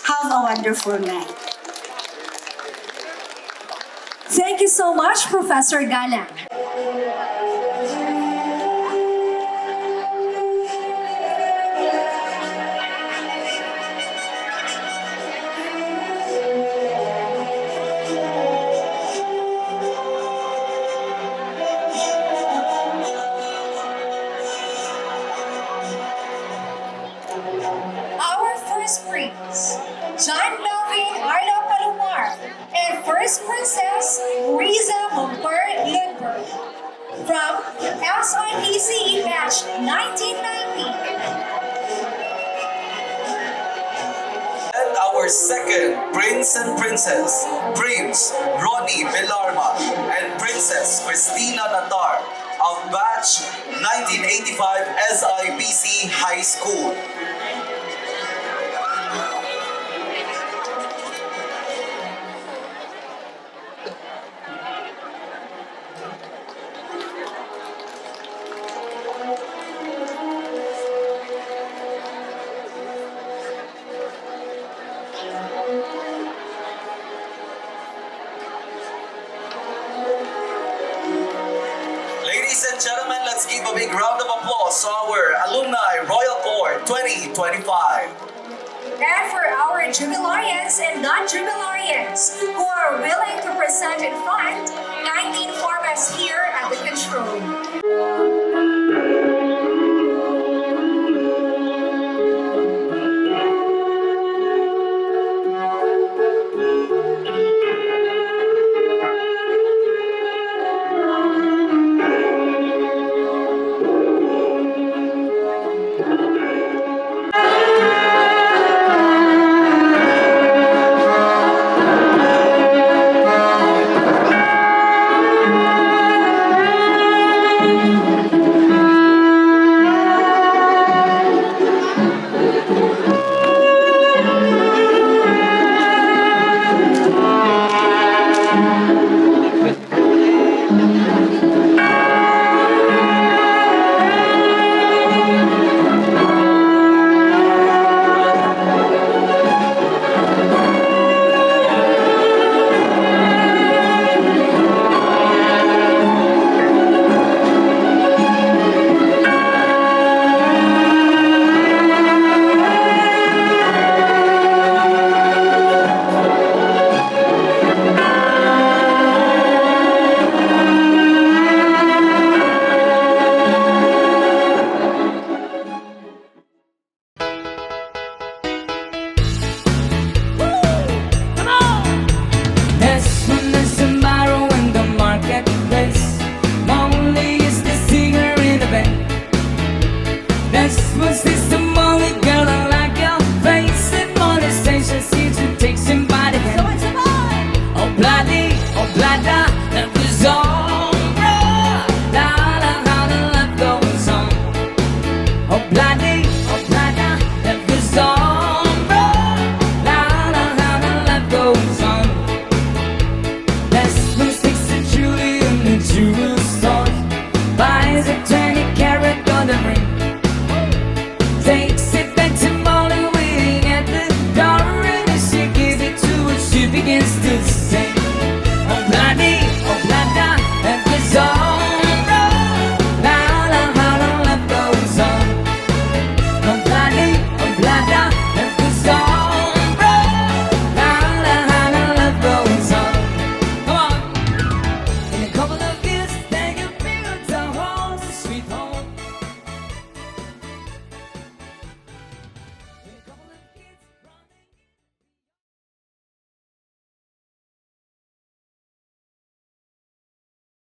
have a wonderful night. Thank you so much, Professor Gala. Our first prince, John Melvin Arlo Palomar, and first princess, Riza Mumper Lundberg, from SIPC batch 1990. And our second Prince and Princess, Prince Ronnie Belarma and Princess Christina Natar of Batch 1985 SIPC High School. Ladies and gentlemen, let's give a big round of applause to our Alumni Royal Court 2025. And for our jubilarians and non-jubilarians who are willing to present and fund, 19 form us here at the control.